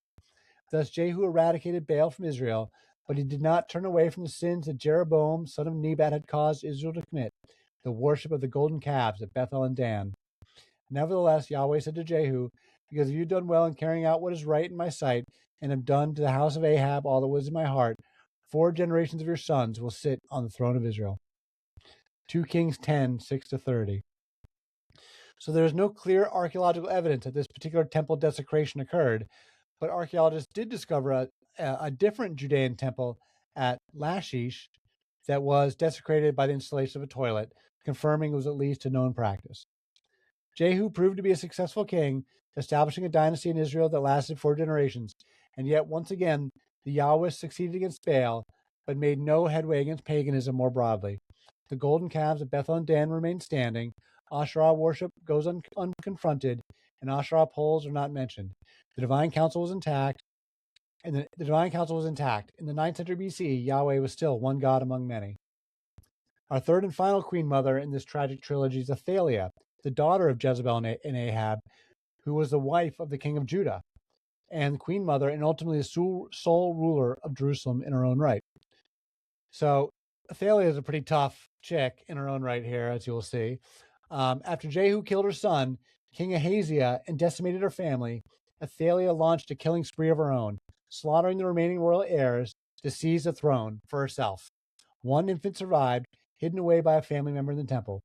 Thus Jehu eradicated Baal from Israel, but he did not turn away from the sins that Jeroboam, son of Nebat, had caused Israel to commit, the worship of the golden calves at Bethel and Dan. Nevertheless, Yahweh said to Jehu, "Because you have done well in carrying out what is right in my sight, and have done to the house of Ahab all that was in my heart, 4 generations of your sons will sit on the throne of Israel." 2 Kings 10, 6-30. So there is no clear archaeological evidence that this particular temple desecration occurred, but archaeologists did discover a different Judean temple at Lachish that was desecrated by the installation of a toilet, confirming it was at least a known practice. Jehu proved to be a successful king, establishing a dynasty in Israel that lasted 4 generations, and yet once again the Yahwists succeeded against Baal, but made no headway against paganism more broadly. The golden calves at Bethel and Dan remain standing, Asherah worship goes unconfronted, and Asherah poles are not mentioned. The divine council was intact, In the 9th century BC, Yahweh was still one God among many. Our third and final queen mother in this tragic trilogy is Athaliah, the daughter of Jezebel and Ahab, who was the wife of the king of Judah, and queen mother and ultimately the sole ruler of Jerusalem in her own right. So Athaliah is a pretty tough chick in her own right here, as you will see. After Jehu killed her son, King Ahaziah, and decimated her family, Athaliah launched a killing spree of her own, slaughtering the remaining royal heirs to seize the throne for herself. One infant survived, hidden away by a family member in the temple.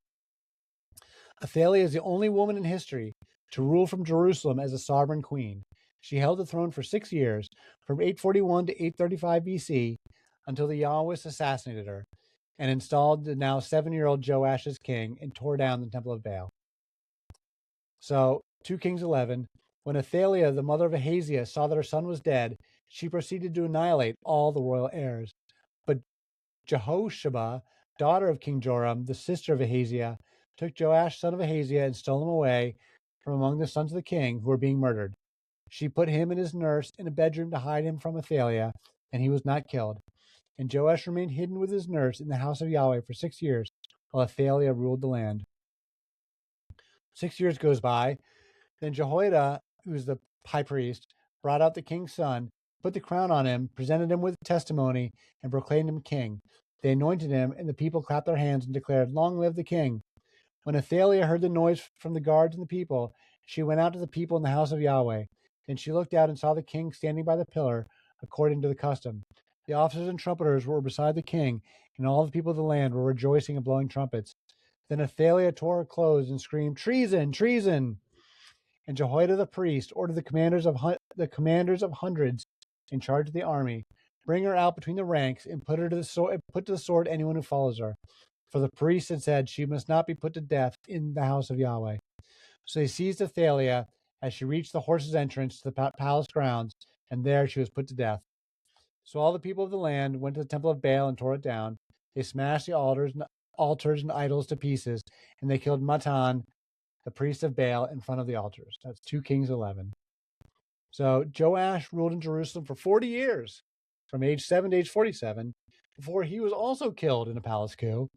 Athaliah is the only woman in history to rule from Jerusalem as a sovereign queen. She held the throne for 6 years, from 841 to 835 BC, until the Yahweh assassinated her and installed the now 7-year-old Joash as king and tore down the temple of Baal. So, 2 Kings 11, when Athaliah, the mother of Ahaziah, saw that her son was dead, she proceeded to annihilate all the royal heirs. But Jehosheba, daughter of King Joram, the sister of Ahaziah, took Joash, son of Ahaziah, and stole him away from among the sons of the king who were being murdered. She put him and his nurse in a bedroom to hide him from Athaliah, and he was not killed. And Joash remained hidden with his nurse in the house of Yahweh for 6 years, while Athaliah ruled the land. 6 years goes by. Then Jehoiada, who was the high priest, brought out the king's son, put the crown on him, presented him with testimony, and proclaimed him king. They anointed him, and the people clapped their hands and declared, "Long live the king!" When Athaliah heard the noise from the guards and the people, she went out to the people in the house of Yahweh. Then she looked out and saw the king standing by the pillar, according to the custom. The officers and trumpeters were beside the king, and all the people of the land were rejoicing and blowing trumpets. Then Athaliah tore her clothes and screamed, "Treason! Treason!" And Jehoiada the priest ordered the commanders of hundreds in charge of the army, "Bring her out between the ranks and put to the sword anyone who follows her." For the priest had said she must not be put to death in the house of Yahweh. So they seized Athaliah as she reached the horses' entrance to the palace grounds, and there she was put to death. So all the people of the land went to the temple of Baal and tore it down. They smashed the altars and idols to pieces, and they killed Matan, the priest of Baal, in front of the altars. That's 2 Kings 11. So Joash ruled in Jerusalem for 40 years, from age 7 to age 47, before he was also killed in a palace coup.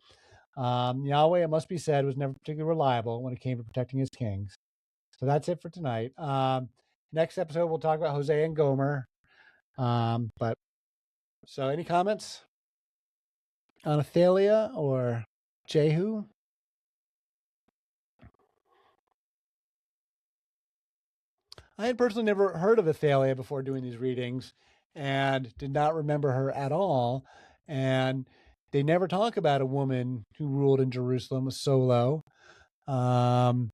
Yahweh, it must be said, was never particularly reliable when it came to protecting his kings. So that's it for tonight. Next episode, we'll talk about Hosea and Gomer. So any comments on Athaliah or Jehu? I had personally never heard of Athaliah before doing these readings and did not remember her at all. And they never talk about a woman who ruled in Jerusalem solo. So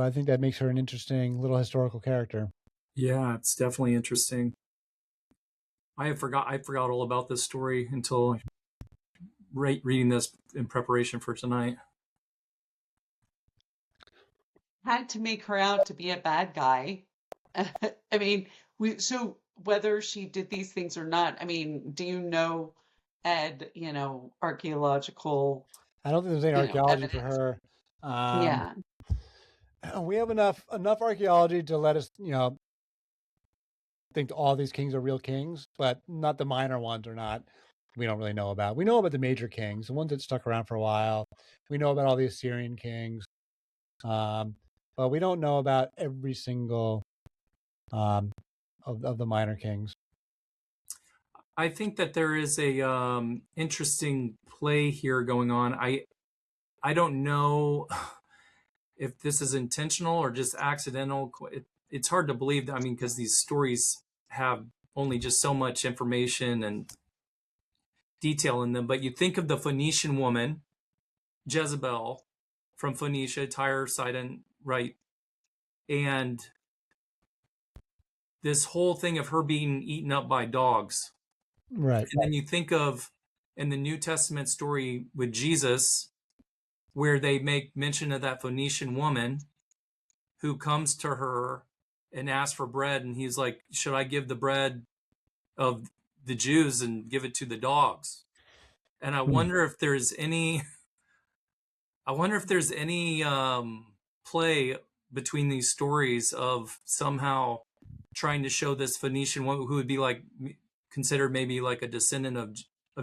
I think that makes her an interesting little historical character. Yeah, it's definitely interesting. I forgot all about this story until reading this in preparation for tonight. Had to make her out to be a bad guy. I mean, so whether she did these things or not, I mean, do you know, Ed, archaeological, I don't think there's any archaeology evidence? for her. Yeah. We have enough archaeology to let us, think all these kings are real kings, but not the minor ones are not. We don't really know about. We know about the major kings, the ones that stuck around for a while. We know about all the Assyrian kings, but we don't know about every single of the minor kings. I think that there is a interesting play here going on. I don't know if this is intentional or just accidental. It's hard to believe. I mean, because these stories have only just so much information and detail in them. But you think of the Phoenician woman, Jezebel, from Phoenicia, Tyre, Sidon, right? And this whole thing of her being eaten up by dogs. Right. And then you think of in the New Testament story with Jesus, where they make mention of that Phoenician woman who comes to her and asks for bread. And he's like, should I give the bread of the Jews and give it to the dogs? And I wonder if there's any play between these stories of somehow trying to show this Phoenician woman who would be like considered maybe like a descendant of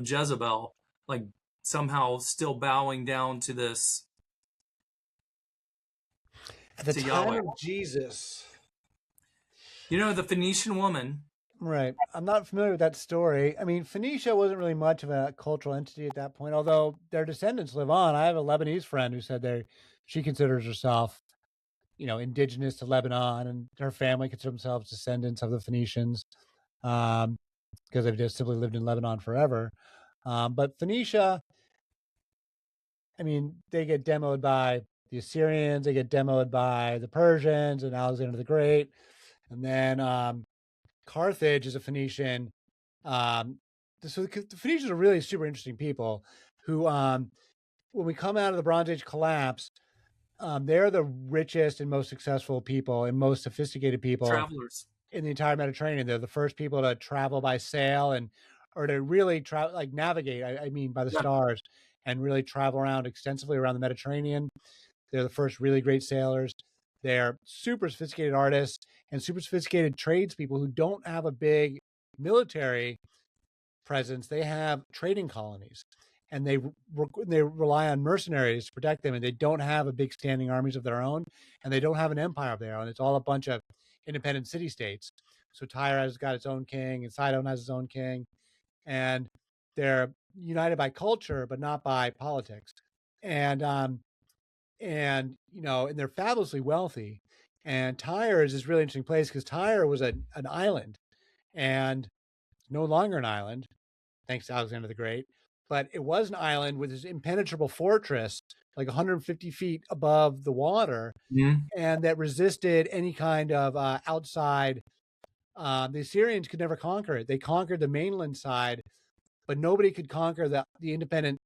Jezebel, like somehow still bowing down to this. At the time Yahweh. of Jesus. The Phoenician woman. Right. I'm not familiar with that story. I mean, Phoenicia wasn't really much of a cultural entity at that point, although their descendants live on. I have a Lebanese friend who said she considers herself indigenous to Lebanon, and her family consider themselves descendants of the Phoenicians, because they've just simply lived in Lebanon forever. But Phoenicia, I mean, they get demoed by the Assyrians, they get demoed by the Persians and Alexander the Great. And then Carthage is a Phoenician. So the Phoenicians are really super interesting people who, when we come out of the Bronze Age collapse, they're the richest and most successful people and most sophisticated people Travelers in the entire Mediterranean. They're the first people to travel by sail or to really navigate, I mean, by the stars, and really travel around extensively around the Mediterranean. They're the first really great sailors. They're super sophisticated artists and super sophisticated tradespeople who don't have a big military presence. They have trading colonies, and they rely on mercenaries to protect them, and they don't have a big standing armies of their own, and they don't have an empire of their own. It's all a bunch of independent city-states. So Tyre has got its own king, and Sidon has its own king, and they're united by culture, but not by politics. And they're fabulously wealthy. And Tyre is this really interesting place because Tyre was an island, and no longer an island, thanks to Alexander the Great, but it was an island with this impenetrable fortress, like 150 feet above the water, and that resisted any kind of outside. The Assyrians could never conquer it. They conquered the mainland side, but nobody could conquer the independent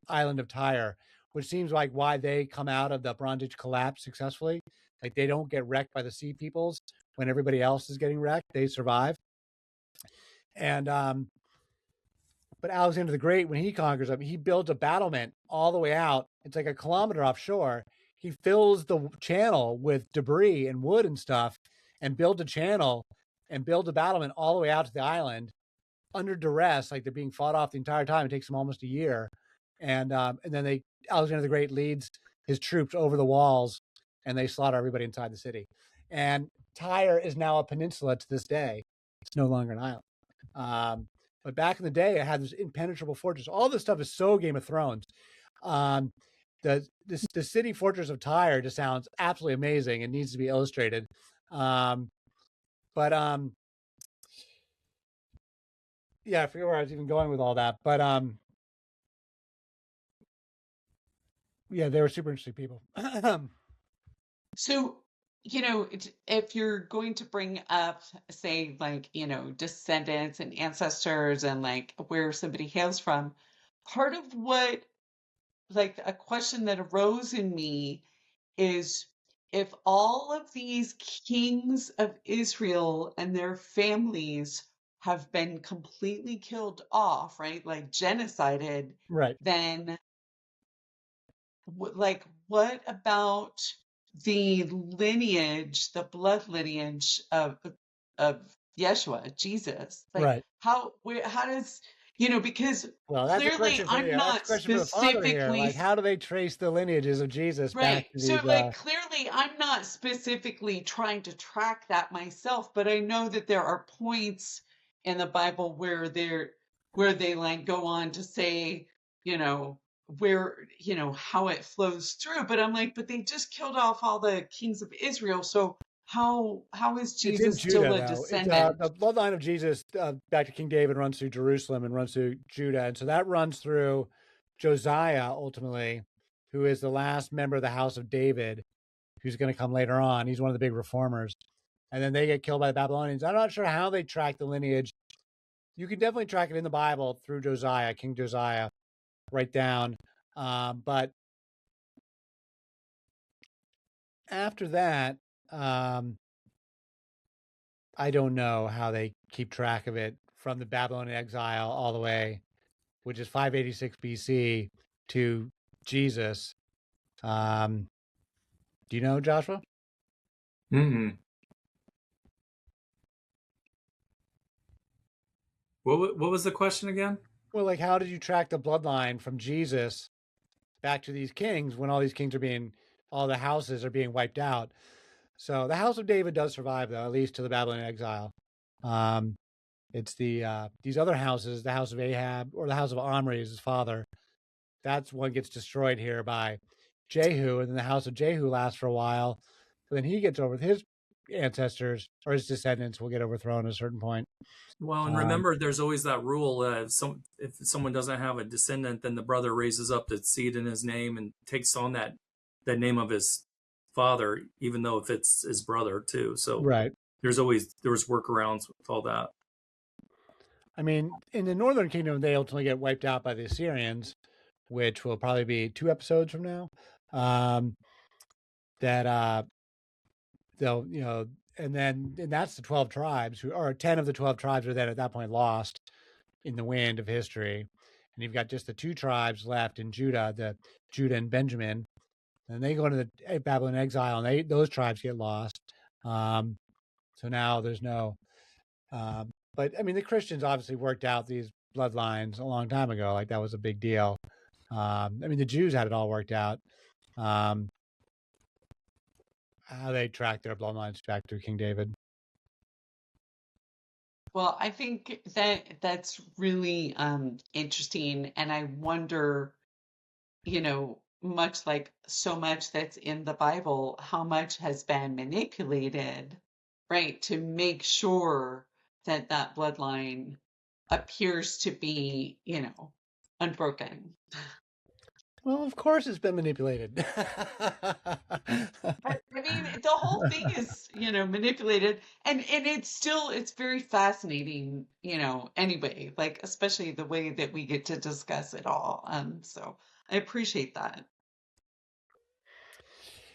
island of Tyre, which seems like why they come out of the Bronze Age collapse successfully. Like they don't get wrecked by the sea peoples when everybody else is getting wrecked. They survive. And but Alexander the Great, when he conquers them, he builds a battlement all the way out. It's like a kilometer offshore. He fills the channel with debris and wood and stuff, and builds a channel and builds a battlement all the way out to the island under duress, like they're being fought off the entire time. It takes them almost a year. And then Alexander the Great leads his troops over the walls, and they slaughter everybody inside the city. And Tyre is now a peninsula to this day. It's no longer an island. But back in the day, it had this impenetrable fortress. All this stuff is so Game of Thrones. The city fortress of Tyre just sounds absolutely amazing. It needs to be illustrated. Yeah, I forget where I was even going with all that. But yeah, they were super interesting people. So, if you're going to bring up, say, like, descendants and ancestors and like where somebody hails from, part of what, like, a question that arose in me is if all of these kings of Israel and their families have been completely killed off, right? Like genocided, Right. then what about the lineage, the blood lineage of Yeshua, Jesus? Like, Right. how does, because Well, that's a clearly question for I'm not for the Father here. specifically Like, how do they trace the lineages of Jesus back right. to So, these? like, clearly I'm not specifically trying to track that myself, but I know that there are points in the Bible where they like go on to say, where, how it flows through. But I'm like, but they just killed off all the kings of Israel. So how is It's in Jesus Judah, still a though. It's descendant? the bloodline of Jesus back to King David runs through Jerusalem and runs through Judah, and so that runs through Josiah ultimately, who is the last member of the house of David, who's going to come later on. He's one of the big reformers, and then they get killed by the Babylonians. I'm not sure how they track the lineage. You can definitely track it in the Bible through Josiah, King Josiah, right down. But after that, I don't know how they keep track of it from the Babylonian exile all the way, which is 586 BC, to Jesus. Do you know, Joshua? Mm-hmm. What was the question again? Well, like, how did you track the bloodline from Jesus back to these kings when all these kings all the houses are being wiped out? So the house of David does survive, though, at least to the Babylonian exile. It's these other houses, the house of Ahab or the house of Omri is his father. That's one gets destroyed here by Jehu, and then the house of Jehu lasts for a while. but then he gets over with his ancestors or his descendants will get overthrown at a certain point. Well, and remember, there's always that rule that if someone doesn't have a descendant, then the brother raises up the seed in his name and takes on that name of his father, even though if it's his brother too. So right. There's workarounds with all that. I mean, in the Northern Kingdom, they ultimately get wiped out by the Assyrians, which will probably be 2 episodes from now. That they'll, and that's the 12 tribes or 10 of the 12 tribes are then at that point lost in the wind of history. And you've got just the 2 tribes left in Judah, Judah and Benjamin. And they go into the Babylon exile, and those tribes get lost. So now there's no, but I mean, the Christians obviously worked out these bloodlines a long time ago. Like that was a big deal. I mean, the Jews had it all worked out. How they tracked their bloodlines back to King David. Well, I think that's really interesting, and I wonder, much like so much that's in the Bible, how much has been manipulated, right, to make sure that that bloodline appears to be, unbroken. Well, of course it's been manipulated. I mean, the whole thing is, manipulated, and it's very fascinating, anyway, like especially the way that we get to discuss it all. So I appreciate that.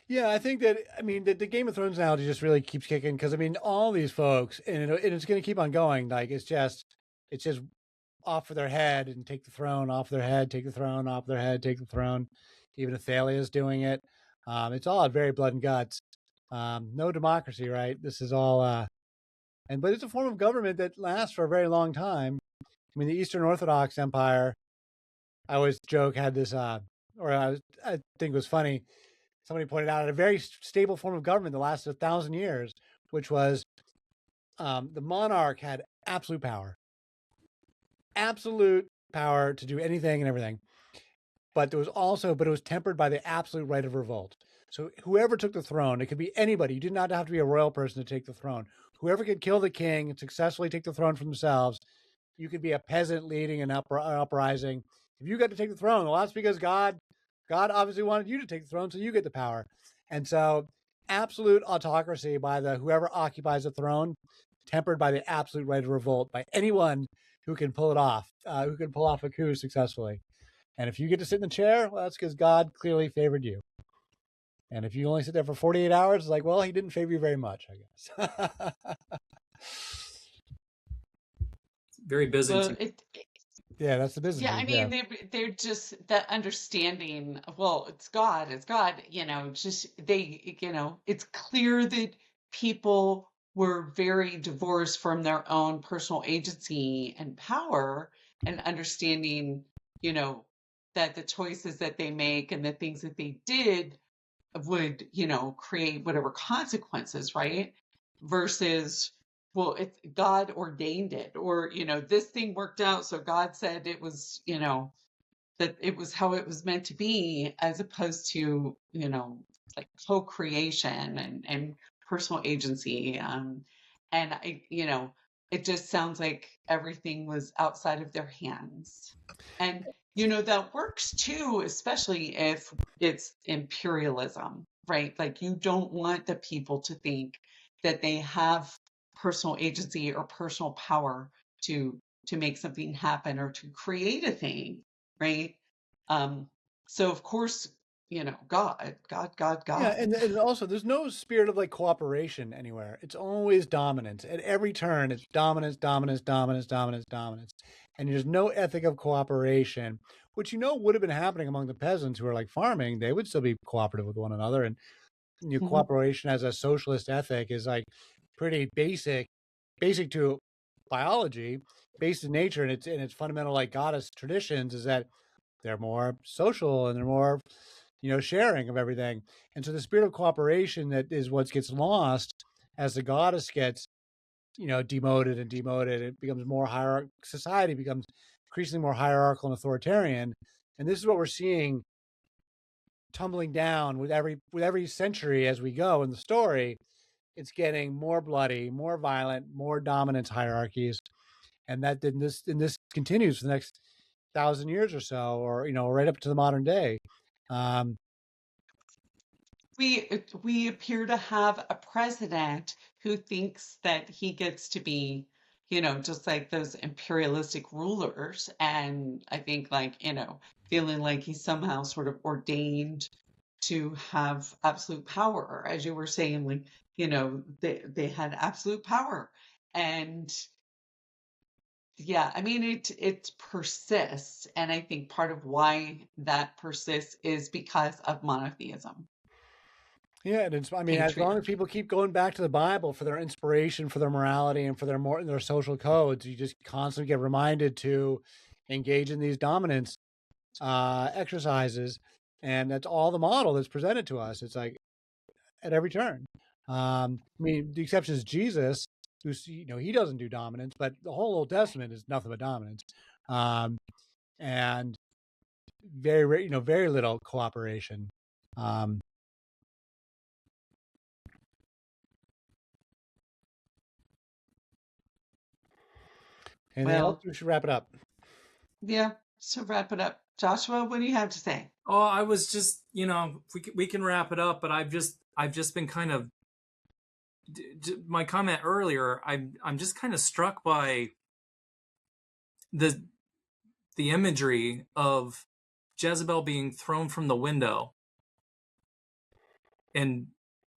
Yeah, I think that, I mean, the Game of Thrones analogy just really keeps kicking because, I mean, all these folks, and it's going to keep on going. Like, it's just off of their head and take the throne, off their head, take the throne, off their head, take the throne. Even Athaliah is doing it. It's all very blood and guts. No democracy, right? This is all, but it's a form of government that lasts for a very long time. I mean, the Eastern Orthodox Empire, I always joke, had this, I think it was funny. Somebody pointed out a very stable form of government that lasted 1,000 years, which was the monarch had absolute power to do anything and everything. But it was tempered by the absolute right of revolt. So whoever took the throne, it could be anybody. You did not have to be a royal person to take the throne. Whoever could kill the king and successfully take the throne for themselves, you could be a peasant leading an uprising. If you got to take the throne, well, that's because God obviously wanted you to take the throne, so you get the power. And so absolute autocracy by whoever occupies the throne, tempered by the absolute right of revolt by anyone who can pull it off, who can pull off a coup successfully. And if you get to sit in the chair, well, that's because God clearly favored you. And if you only sit there for 48 hours, it's like, well, he didn't favor you very much, I guess. Very busy. Well, yeah, that's the business. Yeah, I mean, they're just that understanding. Well, it's God, just it's clear that people were very divorced from their own personal agency and power, and understanding, that the choices that they make and the things that they did would, create whatever consequences, right? Versus, well, it's God ordained it, or, this thing worked out, so God said it was, that it was how it was meant to be, as opposed to, like co-creation and personal agency. And it just sounds like everything was outside of their hands. And, that works too, especially if it's imperialism, right? Like you don't want the people to think that they have personal agency or personal power to make something happen or to create a thing, right? So of course, God. Yeah, and also there's no spirit of like cooperation anywhere. It's always dominance. At every turn, it's dominance. And there's no ethic of cooperation, which would have been happening among the peasants who are like farming. They would still be cooperative with one another. And cooperation as a socialist ethic is like pretty basic to biology, based in nature, and its fundamental like goddess traditions is that they're more social and they're more sharing of everything. And so the spirit of cooperation that is what gets lost as the goddess gets demoted, it becomes more society becomes increasingly more hierarchical and authoritarian. And this is what we're seeing tumbling down with every century as we go in the story. It's getting more bloody, more violent, more dominance hierarchies, and this continues for the next 1,000 years or so, or right up to the modern day. We appear to have a president who thinks that he gets to be, just like those imperialistic rulers, and I think feeling like he's somehow sort of ordained to have absolute power, as you were saying, they had absolute power. And yeah, I mean, it persists, and I think part of why that persists is because of monotheism. Yeah, and as long as people keep going back to the Bible for their inspiration, for their morality, and for their social codes, you just constantly get reminded to engage in these dominance exercises, and that's all the model that's presented to us. It's like at every turn. The exception is Jesus, who's he doesn't do dominance, but the whole Old Testament is nothing but dominance, and very little cooperation. Anything else? We should wrap it up. Yeah, so wrap it up. Joshua, what do you have to say? Oh, I was just, we can wrap it up, but I've just been kind of, my comment earlier, I'm just kind of struck by the imagery of Jezebel being thrown from the window and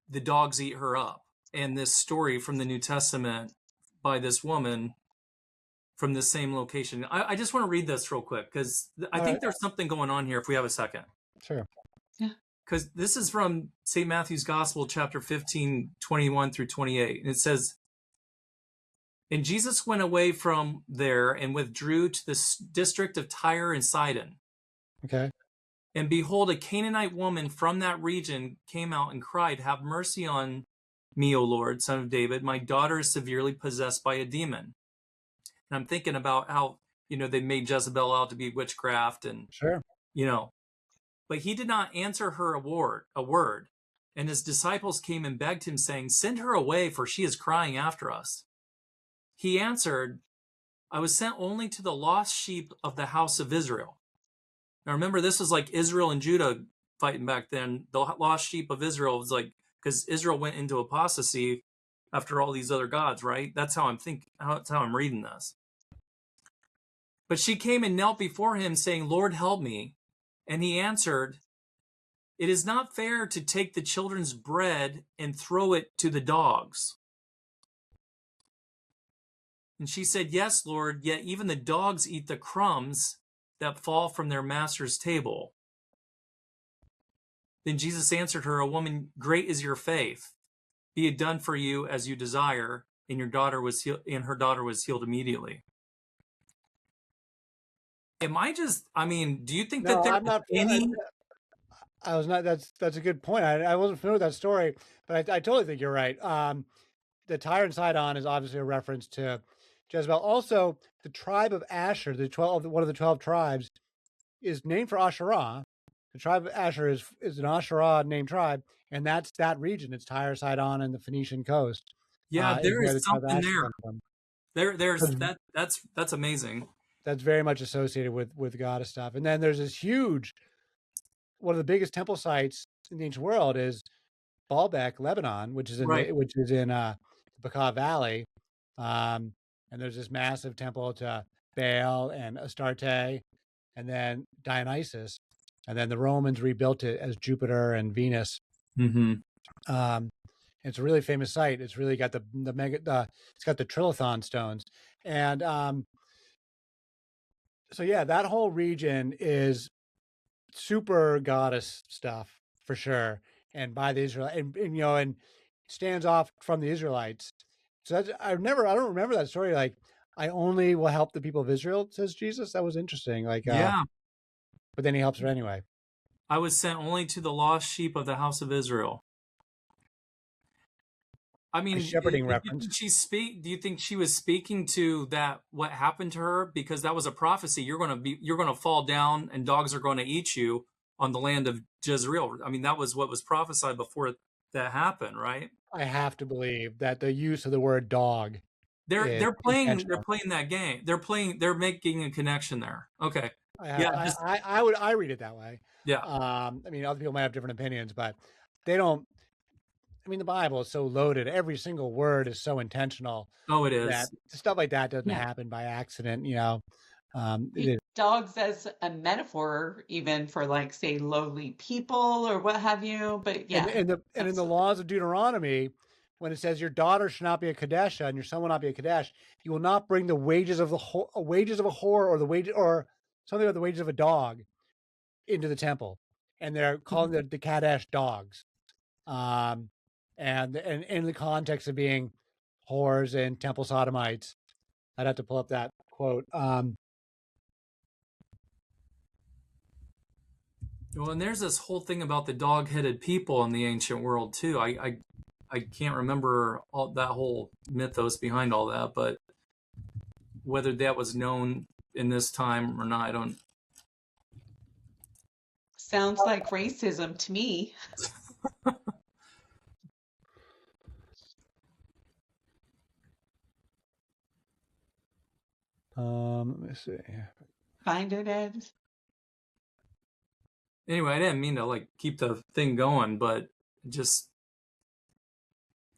the dogs eat her up. And this story from the New Testament by this woman from the same location. I just want to read this real quick because I think there's something going on here if we have a second. Sure. Yeah. Because this is from St. Matthew's Gospel, chapter 15, 21 through 28. And it says, "And Jesus went away from there and withdrew to the district of Tyre and Sidon. Okay. And behold, a Canaanite woman from that region came out and cried, 'Have mercy on me, O Lord, Son of David. My daughter is severely possessed by a demon.'" And I'm thinking about how, they made Jezebel out to be witchcraft and, sure. But he did not answer her a word. And his disciples came and begged him, saying, "Send her away, for she is crying after us." He answered, "I was sent only to the lost sheep of the house of Israel." Now remember, this is like Israel and Judah fighting back then. The lost sheep of Israel was like, because Israel went into apostasy after all these other gods, right? That's how that's how I'm reading this. But she came and knelt before him, saying, "Lord, help me." And he answered, "It is not fair to take the children's bread and throw it to the dogs." And she said, "Yes, Lord, yet even the dogs eat the crumbs that fall from their master's table." Then Jesus answered her, "O woman, great is your faith. Be it done for you as you desire." And her daughter was healed immediately. Do you think that there's I was not. That's a good point. I wasn't familiar with that story, but I totally think you're right. The Tyre and Sidon is obviously a reference to Jezebel. Also, the tribe of Asher, one of the 12 tribes, is named for Asherah. The tribe of Asher is an Asherah named tribe, and that's that region. It's Tyre, Sidon, and the Phoenician coast. Yeah, there is something there. That's amazing. That's very much associated with goddess stuff. And then there's this huge, one of the biggest temple sites in the ancient world is Baalbek, Lebanon, which is in the Bekaa Valley. And there's this massive temple to Baal and Astarte, and then Dionysus, and then the Romans rebuilt it as Jupiter and Venus. Mm-hmm. It's a really famous site. It's really got it's got the trilithon stones, and so yeah, that whole region is super goddess stuff for sure, and by the Israel, and stands off from the Israelites. So I don't remember that story. Like, I only will help the people of Israel, says Jesus. That was interesting. Yeah, but then he helps her anyway. I was sent only to the lost sheep of the house of Israel. I mean, a shepherding reference. Do you think she was speaking to that, what happened to her? Because that was a prophecy. You're going to fall down and dogs are going to eat you. on the land of Jezreel. I mean, that was what was prophesied before that happened, right? I have to believe that the use of the word dog is They're playing intentional. that game. They're making a connection there. Okay. I read it that way. Yeah. I mean, other people might have different opinions, but they don't. I mean, the Bible is so loaded. Every single word is so intentional. Oh, it that is. stuff like that doesn't Yeah. happen by accident. You know, Dogs as a metaphor, even for like say lowly people or what have you. But yeah, and in the laws of Deuteronomy, when it says your daughter should not be a Kadesha and your son will not be a Kadesh, you will not bring the wages of wages of a whore or the wage or something about the wages of a dog into the temple, and they're calling the Kadesh dogs, and in the context of being whores and temple sodomites. I'd have to pull up that quote. Well, and there's this whole thing about the dog-headed people in the ancient world too. I can't remember all that whole mythos behind all that, but whether that was known in this time or not, I don't. sounds like racism to me. Let me see. Find it, Ed. Anyway, I didn't mean to like keep the thing going, but it just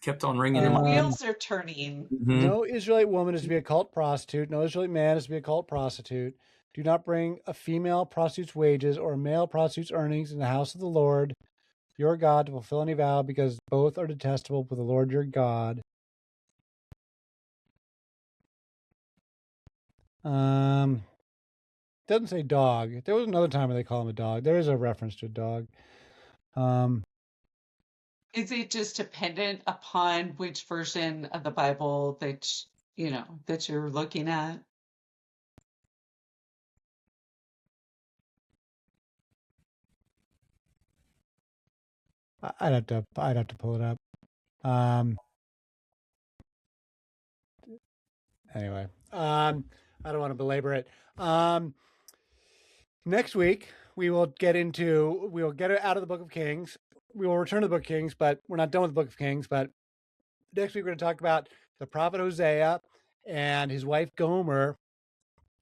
kept on ringing in my head. Wheels are turning. Mhm. No Israelite woman is to be a cult prostitute. No Israelite man is to be a cult prostitute. Do not bring a female prostitute's wages or a male prostitute's earnings in the house of the Lord your God to fulfill any vow, because both are detestable with the Lord your God. Doesn't say dog. There was another time where they call him a dog. There is a reference to a dog. Is it just dependent upon which version of the Bible that that you're looking at? I'd have to pull it up. Anyway, I don't want to belabor it. Next week we will get it out of the Book of Kings. We will return to the Book of Kings, but we're not done with the Book of Kings. But next week we're going to talk about the prophet Hosea and his wife Gomer.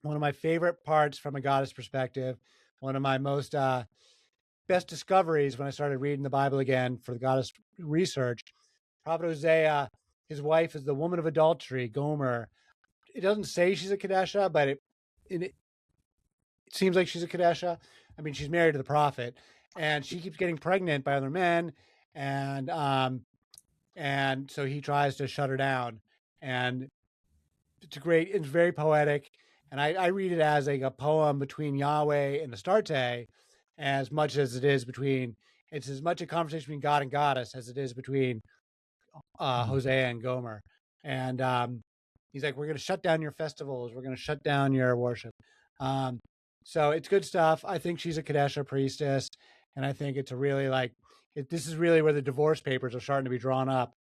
One of my favorite parts from a goddess perspective. One of my most best discoveries when I started reading the Bible again for the goddess research. Prophet Hosea, his wife is the woman of adultery, Gomer. It doesn't say she's a Kadesha, but it seems like she's a Kadesha. I mean, she's married to the prophet, and she keeps getting pregnant by other men, and so he tries to shut her down. And it's very poetic, and I read it as like a poem between Yahweh and Astarte, as much as it is it's as much a conversation between God and goddess as it is between Hosea and Gomer. And he's like, we're going to shut down your festivals. We're going to shut down your worship. So it's good stuff. I think she's a Kadesha priestess. And I think it's a really this is really where the divorce papers are starting to be drawn up.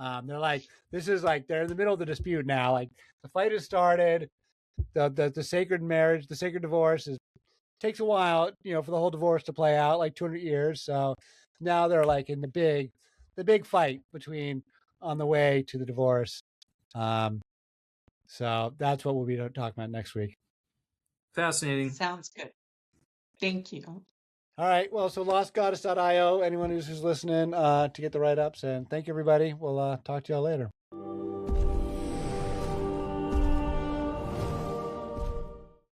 They're like, they're in the middle of the dispute now. Like the fight has started. The sacred marriage, the sacred divorce takes a while, for the whole divorce to play out, like 200 years. So now they're like in the big fight on the way to the divorce. So that's what we'll be talking about next week. Fascinating. Sounds good. Thank you. All right. Well, so lostgoddess.io, anyone who's listening to get the write-ups. And thank you, everybody. We'll talk to y'all later.